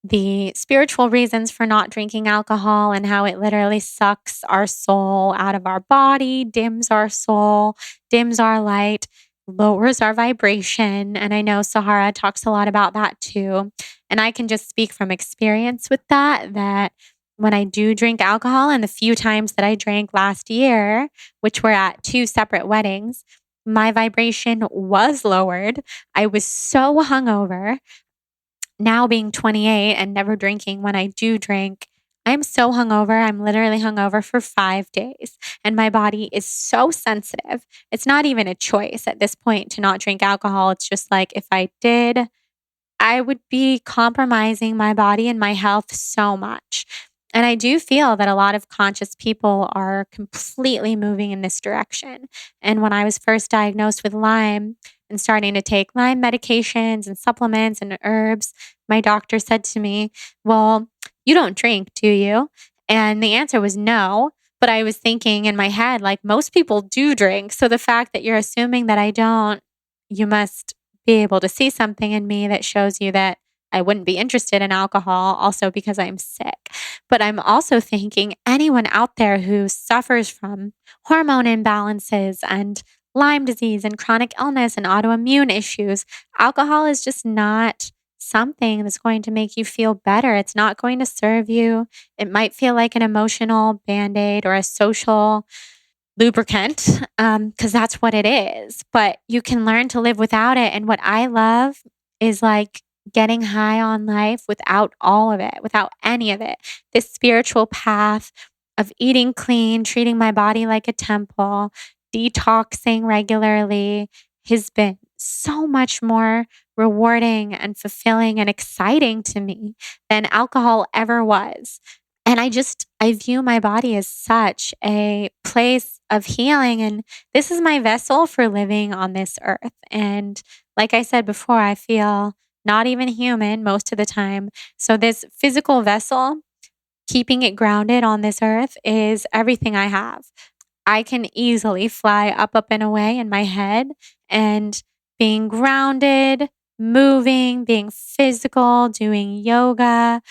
the spiritual reasons for not drinking alcohol and how it literally sucks our soul out of our body, dims our soul, dims our light, lowers our vibration. And I know Sahara talks a lot about that too. And I can just speak from experience with that when I do drink alcohol, and the few times that I drank last year, which were at 2 separate weddings, my vibration was lowered. I was so hungover. Now being 28 and never drinking, when I do drink, I'm so hungover. I'm literally hungover for 5 days, and my body is so sensitive. It's not even a choice at this point to not drink alcohol. It's just like if I did, I would be compromising my body and my health so much. And I do feel that a lot of conscious people are completely moving in this direction. And when I was first diagnosed with Lyme and starting to take Lyme medications and supplements and herbs, my doctor said to me, "Well, you don't drink, do you?" And the answer was no. But I was thinking in my head, like, most people do drink. So the fact that you're assuming that I don't, you must be able to see something in me that shows you that I wouldn't be interested in alcohol, also because I'm sick. But I'm also thinking anyone out there who suffers from hormone imbalances and Lyme disease and chronic illness and autoimmune issues, alcohol is just not something that's going to make you feel better. It's not going to serve you. It might feel like an emotional band aid or a social lubricant, because that's what it is. But you can learn to live without it. And what I love is like getting high on life without all of it, without any of it. This spiritual path of eating clean, treating my body like a temple, detoxing regularly has been so much more rewarding and fulfilling and exciting to me than alcohol ever was. And I view my body as such a place of healing. And this is my vessel for living on this earth. And like I said before, I feel not even human most of the time. So, this physical vessel, keeping it grounded on this earth, is everything I have. I can easily fly up, and away in my head, and being grounded, moving, being physical, doing yoga,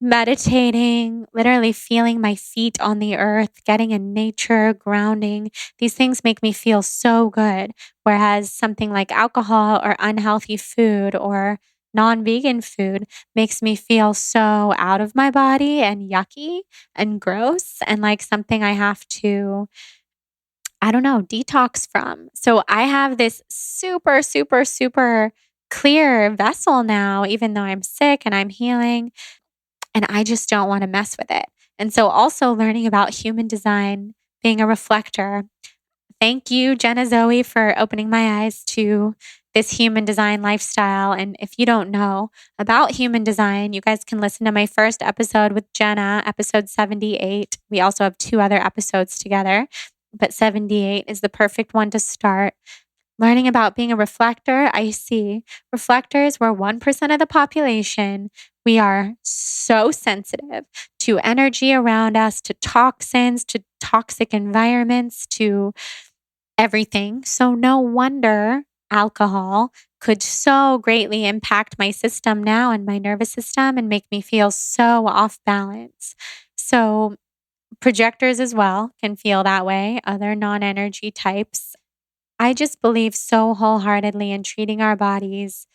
meditating, literally feeling my feet on the earth, getting in nature, grounding. These things make me feel so good. Whereas something like alcohol or unhealthy food or non vegan food makes me feel so out of my body and yucky and gross and like something I have to, I don't know, detox from. So I have this super, super, super clear vessel now, even though I'm sick and I'm healing, and I just don't want to mess with it. And so also learning about human design, being a reflector. Thank you, Jenna Zoe, for opening my eyes to this human design lifestyle. And if you don't know about human design, you guys can listen to my first episode with Jenna, episode 78. We also have 2 other episodes together, but 78 is the perfect one to start. Learning about being a reflector, I see reflectors, we're 1% of the population. We are so sensitive to energy around us, to toxins, to toxic environments, to everything. So, no wonder alcohol could so greatly impact my system now and my nervous system and make me feel so off balance. So, projectors as well can feel that way, other non energy types. I just believe so wholeheartedly in treating our bodies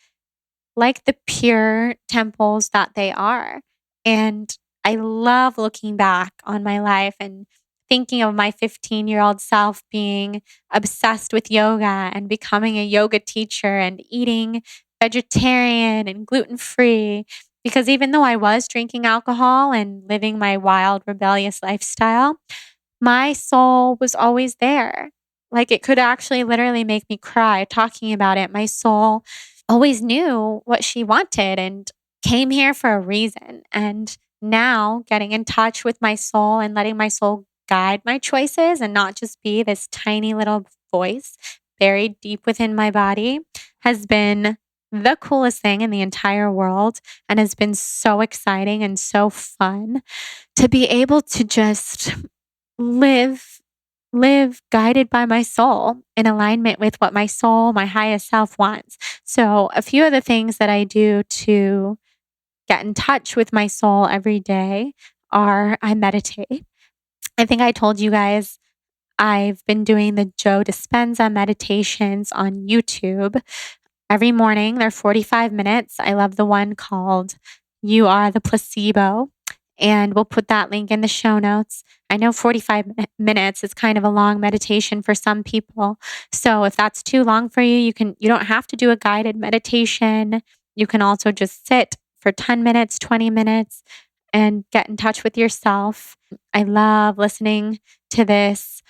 like the pure temples that they are. And I love looking back on my life and thinking of my 15-year-old self being obsessed with yoga and becoming a yoga teacher and eating vegetarian and gluten free. Because even though I was drinking alcohol and living my wild, rebellious lifestyle, my soul was always there. Like, it could actually literally make me cry talking about it. My soul always knew what she wanted and came here for a reason. And now getting in touch with my soul and letting my soul guide my choices and not just be this tiny little voice buried deep within my body has been the coolest thing in the entire world, and has been so exciting and so fun to be able to just live guided by my soul in alignment with what my soul, my highest self wants. So, a few of the things that I do to get in touch with my soul every day are I meditate. I think I told you guys I've been doing the Joe Dispenza meditations on YouTube every morning. They're 45 minutes. I love the one called You Are the Placebo. And we'll put that link in the show notes. I know 45 minutes is kind of a long meditation for some people. So if that's too long for you, you don't have to do a guided meditation. You can also just sit for 10 minutes, 20 minutes and get in touch with yourself. I love listening to this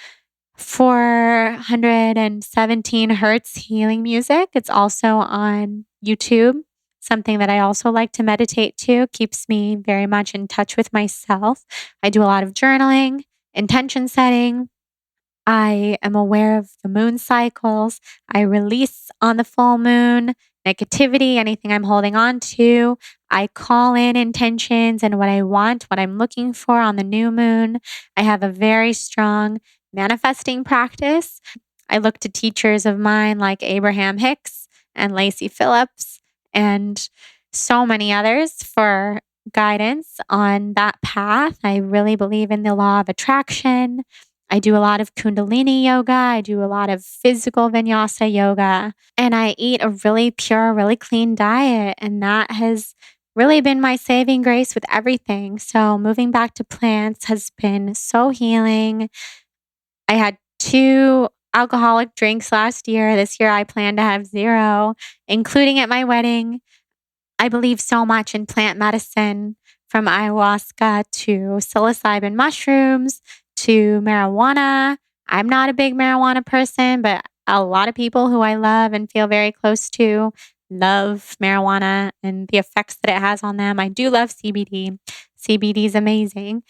417 hertz healing music. It's also on YouTube. Something that I also like to meditate to, keeps me very much in touch with myself. I do a lot of journaling, intention setting. I am aware of the moon cycles. I release on the full moon negativity, anything I'm holding on to. I call in intentions and what I want, what I'm looking for on the new moon. I have a very strong manifesting practice. I look to teachers of mine like Abraham Hicks and Lacey Phillips and so many others for guidance on that path. I really believe in the law of attraction. I do a lot of Kundalini yoga. I do a lot of physical vinyasa yoga. And I eat a really pure, really clean diet. And that has really been my saving grace with everything. So moving back to plants has been so healing. I had 2 alcoholic drinks last year. This year I plan to have 0, including at my wedding. I believe so much in plant medicine, from ayahuasca to psilocybin mushrooms to marijuana. I'm not a big marijuana person, but a lot of people who I love and feel very close to love marijuana and the effects that it has on them. I do love CBD. CBD is amazing.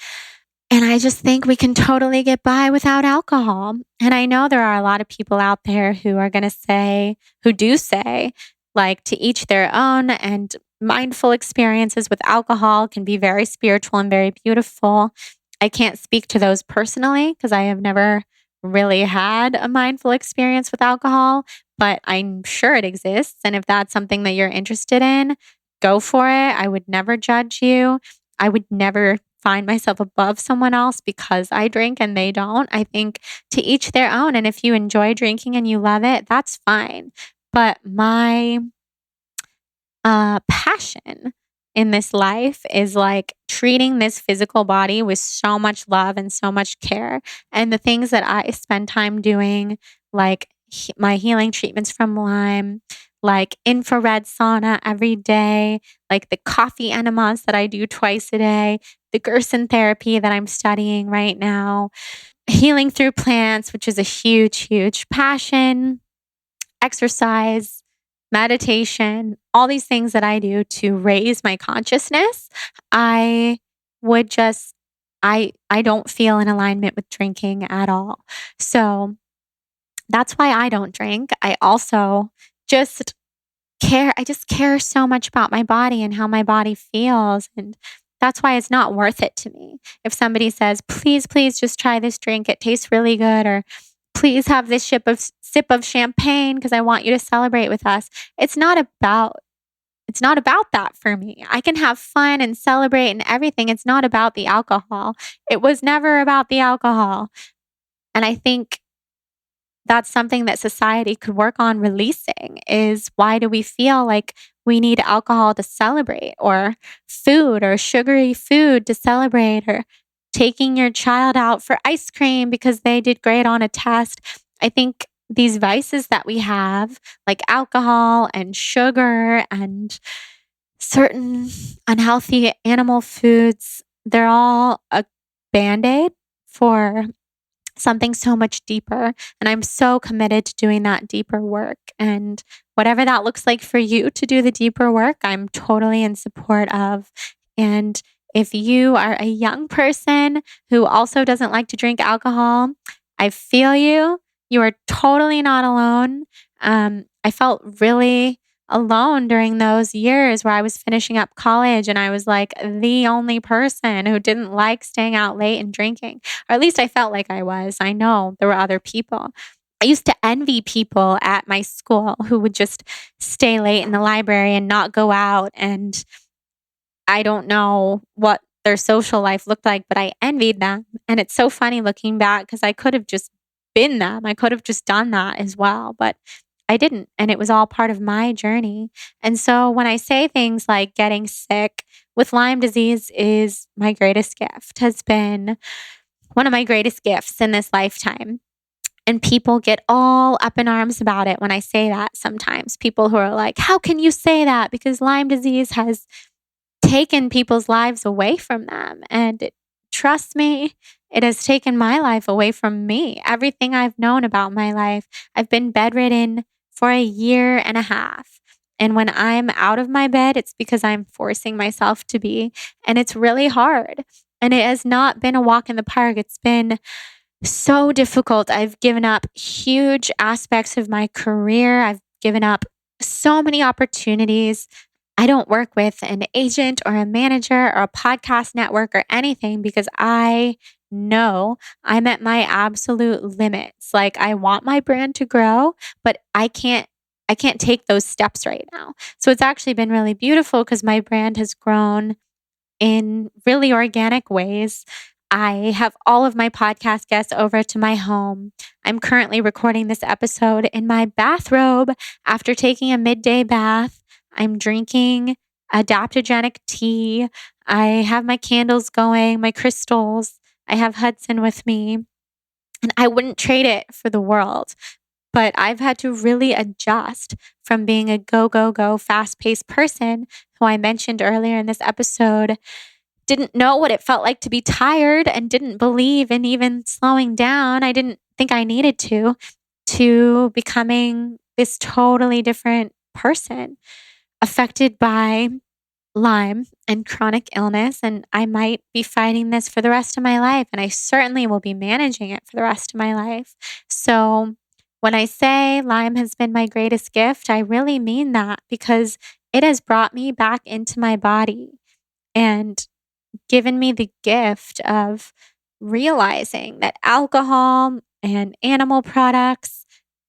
And I just think we can totally get by without alcohol. And I know there are a lot of people out there who are going to say, who do say, like, to each their own, and mindful experiences with alcohol can be very spiritual and very beautiful. I can't speak to those personally because I have never really had a mindful experience with alcohol, but I'm sure it exists. And if that's something that you're interested in, go for it. I would never judge you. I would never find myself above someone else because I drink and they don't. I think to each their own. And if you enjoy drinking and you love it, that's fine. But my passion in this life is like treating this physical body with so much love and so much care. And the things that I spend time doing, like my healing treatments from Lyme, like infrared sauna every day, like the coffee enemas that I do twice a day, the Gerson therapy that I'm studying right now, healing through plants, which is a huge, huge passion, exercise, meditation, all these things that I do to raise my consciousness. I would just, I don't feel in alignment with drinking at all. So that's why I don't drink. I also just I just care so much about my body and how my body feels. And that's why it's not worth it to me. If somebody says, please, please just try this drink, it tastes really good, or please have this sip of champagne because I want you to celebrate with us. It's not about that for me. I can have fun and celebrate and everything. It's not about the alcohol. It was never about the alcohol. And I think that's something that society could work on releasing, is why do we feel like we need alcohol to celebrate, or food or sugary food to celebrate, or taking your child out for ice cream because they did great on a test. I think these vices that we have, like alcohol and sugar and certain unhealthy animal foods, they're all a band-aid for something so much deeper. And I'm so committed to doing that deeper work. And whatever that looks like for you to do the deeper work, I'm totally in support of. And if you are a young person who also doesn't like to drink alcohol, I feel you. You are totally not alone. I felt really alone during those years where I was finishing up college and I was like the only person who didn't like staying out late and drinking. Or at least I felt like I was. I know there were other people. I used to envy people at my school who would just stay late in the library and not go out. And I don't know what their social life looked like, but I envied them. And it's so funny looking back because I could have just been them. I could have just done that as well. But I didn't. And it was all part of my journey. And so when I say things like getting sick with Lyme disease is my greatest gift, has been one of my greatest gifts in this lifetime. And people get all up in arms about it when I say that sometimes. People who are like, how can you say that? Because Lyme disease has taken people's lives away from them. And trust me, it has taken my life away from me. Everything I've known about my life, I've been bedridden for a year and a half. And when I'm out of my bed, it's because I'm forcing myself to be. And it's really hard. And it has not been a walk in the park. It's been so difficult. I've given up huge aspects of my career. I've given up so many opportunities. I don't work with an agent or a manager or a podcast network or anything because I know I'm at my absolute limits. Like I want my brand to grow, but I can't take those steps right now. So it's actually been really beautiful because my brand has grown in really organic ways. I have all of my podcast guests over to my home. I'm currently recording this episode in my bathrobe after taking a midday bath. I'm drinking adaptogenic tea. I have my candles going, my crystals. I have Hudson with me, and I wouldn't trade it for the world. But I've had to really adjust from being a go, go, go, fast paced person who I mentioned earlier in this episode didn't know what it felt like to be tired and didn't believe in even slowing down. I didn't think I needed to becoming this totally different person affected by Lyme and chronic illness. And I might be fighting this for the rest of my life. And I certainly will be managing it for the rest of my life. So when I say Lyme has been my greatest gift, I really mean that because it has brought me back into my body and given me the gift of realizing that alcohol and animal products,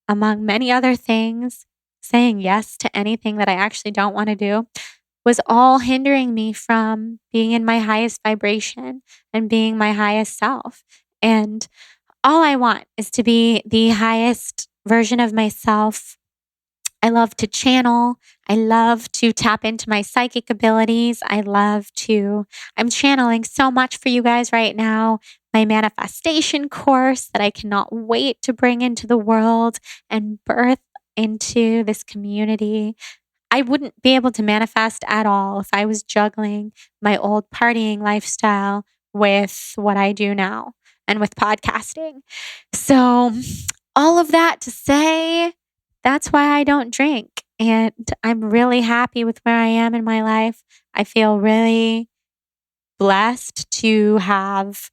among many other things, saying yes to anything that I actually don't want to do, was all hindering me from being in my highest vibration and being my highest self. And all I want is to be the highest version of myself. I love to channel. I love to tap into my psychic abilities. I'm channeling so much for you guys right now. My manifestation course that I cannot wait to bring into the world and birth into this community. I wouldn't be able to manifest at all if I was juggling my old partying lifestyle with what I do now and with podcasting. So, all of that to say, that's why I don't drink. And I'm really happy with where I am in my life. I feel really blessed to have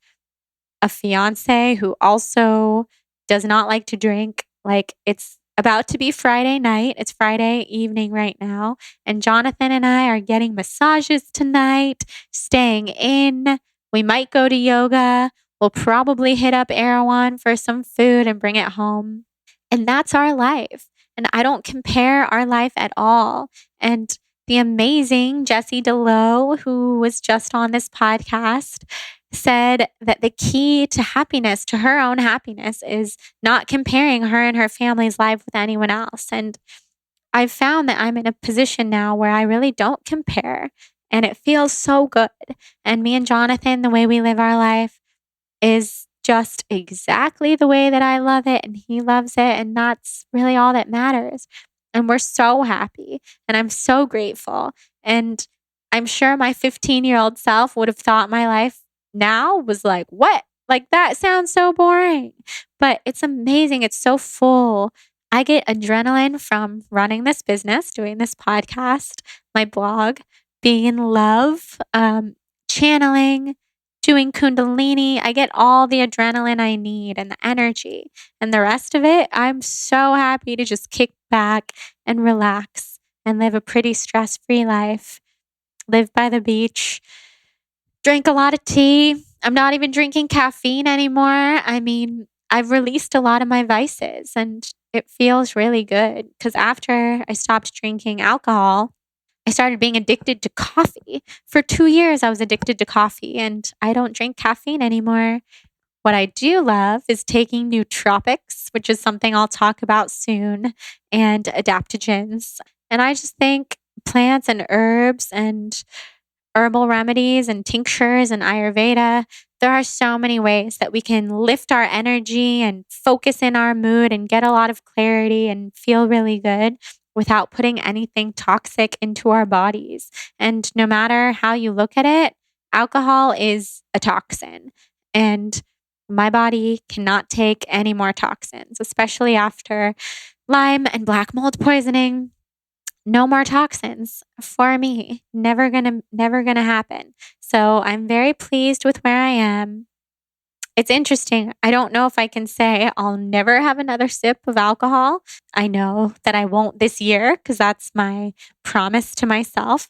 a fiance who also does not like to drink. Like it's about to be Friday night. It's Friday evening right now. And Jonathan and I are getting massages tonight, staying in. We might go to yoga. We'll probably hit up Erewhon for some food and bring it home. And that's our life. And I don't compare our life at all. And the amazing Jessie DeLoe, who was just on this podcast, said that the key to happiness, to her own happiness, is not comparing her and her family's life with anyone else. And I've found that I'm in a position now where I really don't compare. And it feels so good. And me and Jonathan, the way we live our life is just exactly the way that I love it and he loves it. And that's really all that matters. And we're so happy and I'm so grateful. And I'm sure my 15-year-old self would have thought my life now was like, what? Like that sounds so boring. But it's amazing. It's so full. I get adrenaline from running this business, doing this podcast, my blog, being in love, channeling, doing Kundalini. I get all the adrenaline I need and the energy. And the rest of it, I'm so happy to just kick back and relax and live a pretty stress-free life. Live by the beach. Drink a lot of tea. I'm not even drinking caffeine anymore. I mean, I've released a lot of my vices and it feels really good because after I stopped drinking alcohol, I started being addicted to coffee. For 2 years, I was addicted to coffee and I don't drink caffeine anymore. What I do love is taking nootropics, which is something I'll talk about soon, and adaptogens. And I just think plants and herbs and herbal remedies and tinctures and Ayurveda. There are so many ways that we can lift our energy and focus in our mood and get a lot of clarity and feel really good without putting anything toxic into our bodies. And no matter how you look at it, alcohol is a toxin. And my body cannot take any more toxins, especially after Lyme and black mold poisoning. No more toxins for me. Never gonna happen. So I'm very pleased with where I am. It's interesting. I don't know if I can say I'll never have another sip of alcohol. I know that I won't this year because that's my promise to myself.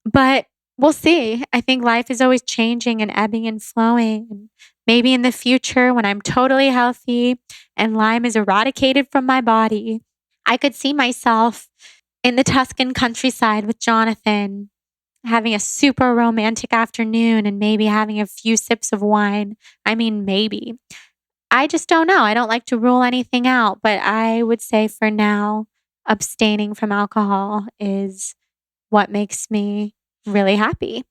But we'll see. I think life is always changing and ebbing and flowing. Maybe in the future, when I'm totally healthy and Lyme is eradicated from my body, I could see myself in the Tuscan countryside with Jonathan, having a super romantic afternoon and maybe having a few sips of wine. I mean, maybe. I just don't know. I don't like to rule anything out, but I would say for now, abstaining from alcohol is what makes me really happy.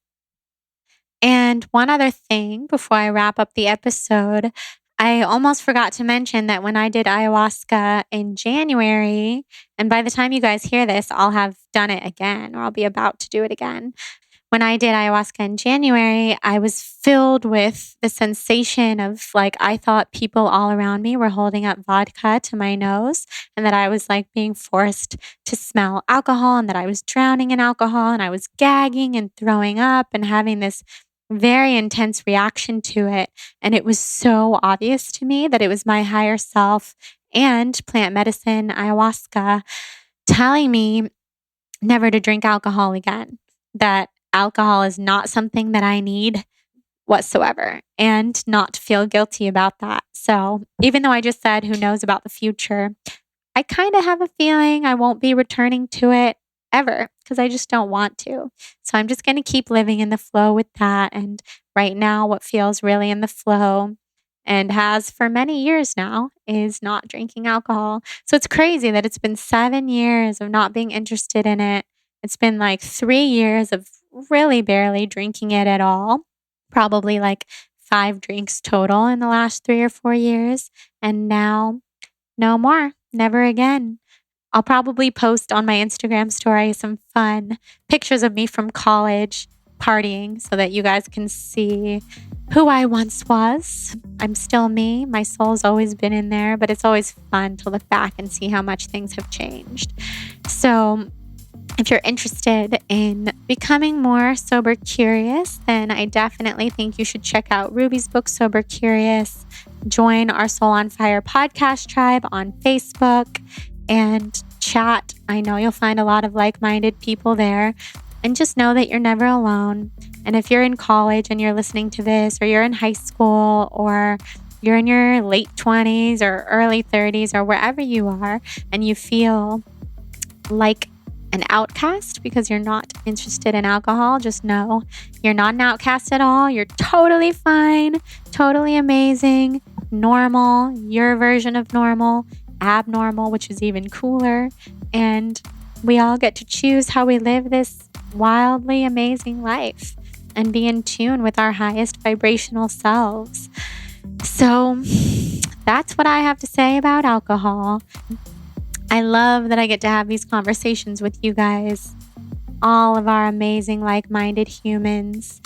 And one other thing before I wrap up the episode, I almost forgot to mention that when I did ayahuasca in January, and by the time you guys hear this, I'll have done it again or I'll be about to do it again. When I did ayahuasca in January, I was filled with the sensation of like, I thought people all around me were holding up vodka to my nose and that I was like being forced to smell alcohol and that I was drowning in alcohol and I was gagging and throwing up and having this very intense reaction to it. And it was so obvious to me that it was my higher self and plant medicine ayahuasca telling me never to drink alcohol again, that alcohol is not something that I need whatsoever and not to feel guilty about that. So even though I just said who knows about the future, I kind of have a feeling I won't be returning to it ever because I just don't want to. So I'm just going to keep living in the flow with that. And right now, what feels really in the flow and has for many years now is not drinking alcohol. So it's crazy that it's been 7 years of not being interested in it. It's been like 3 years of really barely drinking it at all. Probably like 5 drinks total in the last 3 or 4 years. And now, no more, never again. I'll probably post on my Instagram story some fun pictures of me from college partying so that you guys can see who I once was. I'm still me. My soul's always been in there, but it's always fun to look back and see how much things have changed. So if you're interested in becoming more sober curious, then I definitely think you should check out Ruby's book, Sober Curious. Join our Soul on Fire podcast tribe on Facebook and chat. I know you'll find a lot of like-minded people there. And just know that you're never alone. And if you're in college and you're listening to this, or you're in high school, or you're in your late 20s or early 30s, or wherever you are, and you feel like an outcast because you're not interested in alcohol, just know you're not an outcast at all. You're totally fine, totally amazing, normal, your version of normal, abnormal, which is even cooler. And we all get to choose how we live this wildly amazing life and be in tune with our highest vibrational selves. So that's what I have to say about alcohol. I love that I get to have these conversations with you guys, all of our amazing like-minded humans.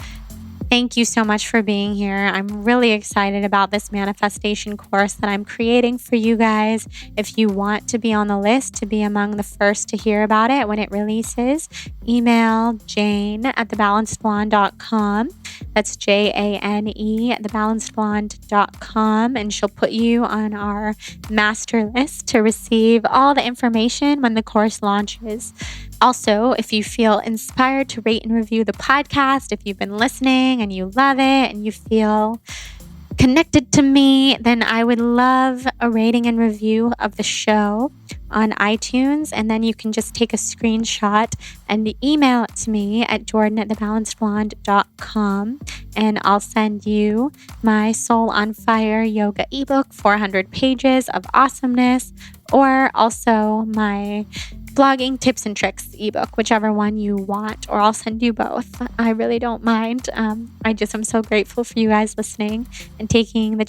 Thank you so much for being here. I'm really excited about this manifestation course that I'm creating for you guys. If you want to be on the list to be among the first to hear about it when it releases, email Jane at thebalancedblonde.com. That's JANE at thebalancedblonde.com, and she'll put you on our master list to receive all the information when the course launches. Also, if you feel inspired to rate and review the podcast, if you've been listening and you love it and you feel connected to me, then I would love a rating and review of the show on iTunes. And then you can just take a screenshot and email it to me at jordan@thebalancedblonde.com. And I'll send you my Soul on Fire yoga ebook, 400 pages of awesomeness, or also my blogging tips and tricks ebook, whichever one you want, or I'll send you both. I really don't mind. I'm so grateful for you guys listening and taking the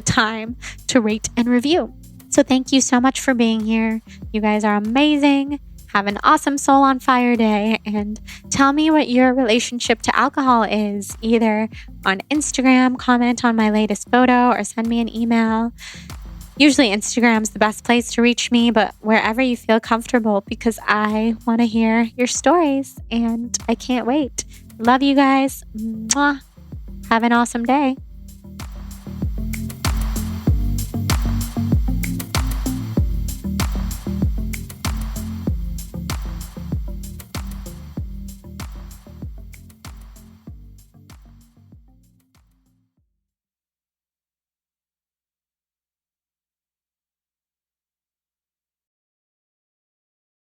time to rate and review. So thank you so much for being here. You guys are amazing. Have an awesome Soul on Fire day, and tell me what your relationship to alcohol is, either on Instagram, comment on my latest photo, or send me an email. Usually Instagram's the best place to reach me, but wherever you feel comfortable, because I want to hear your stories and I can't wait. Love you guys. Mwah. Have an awesome day.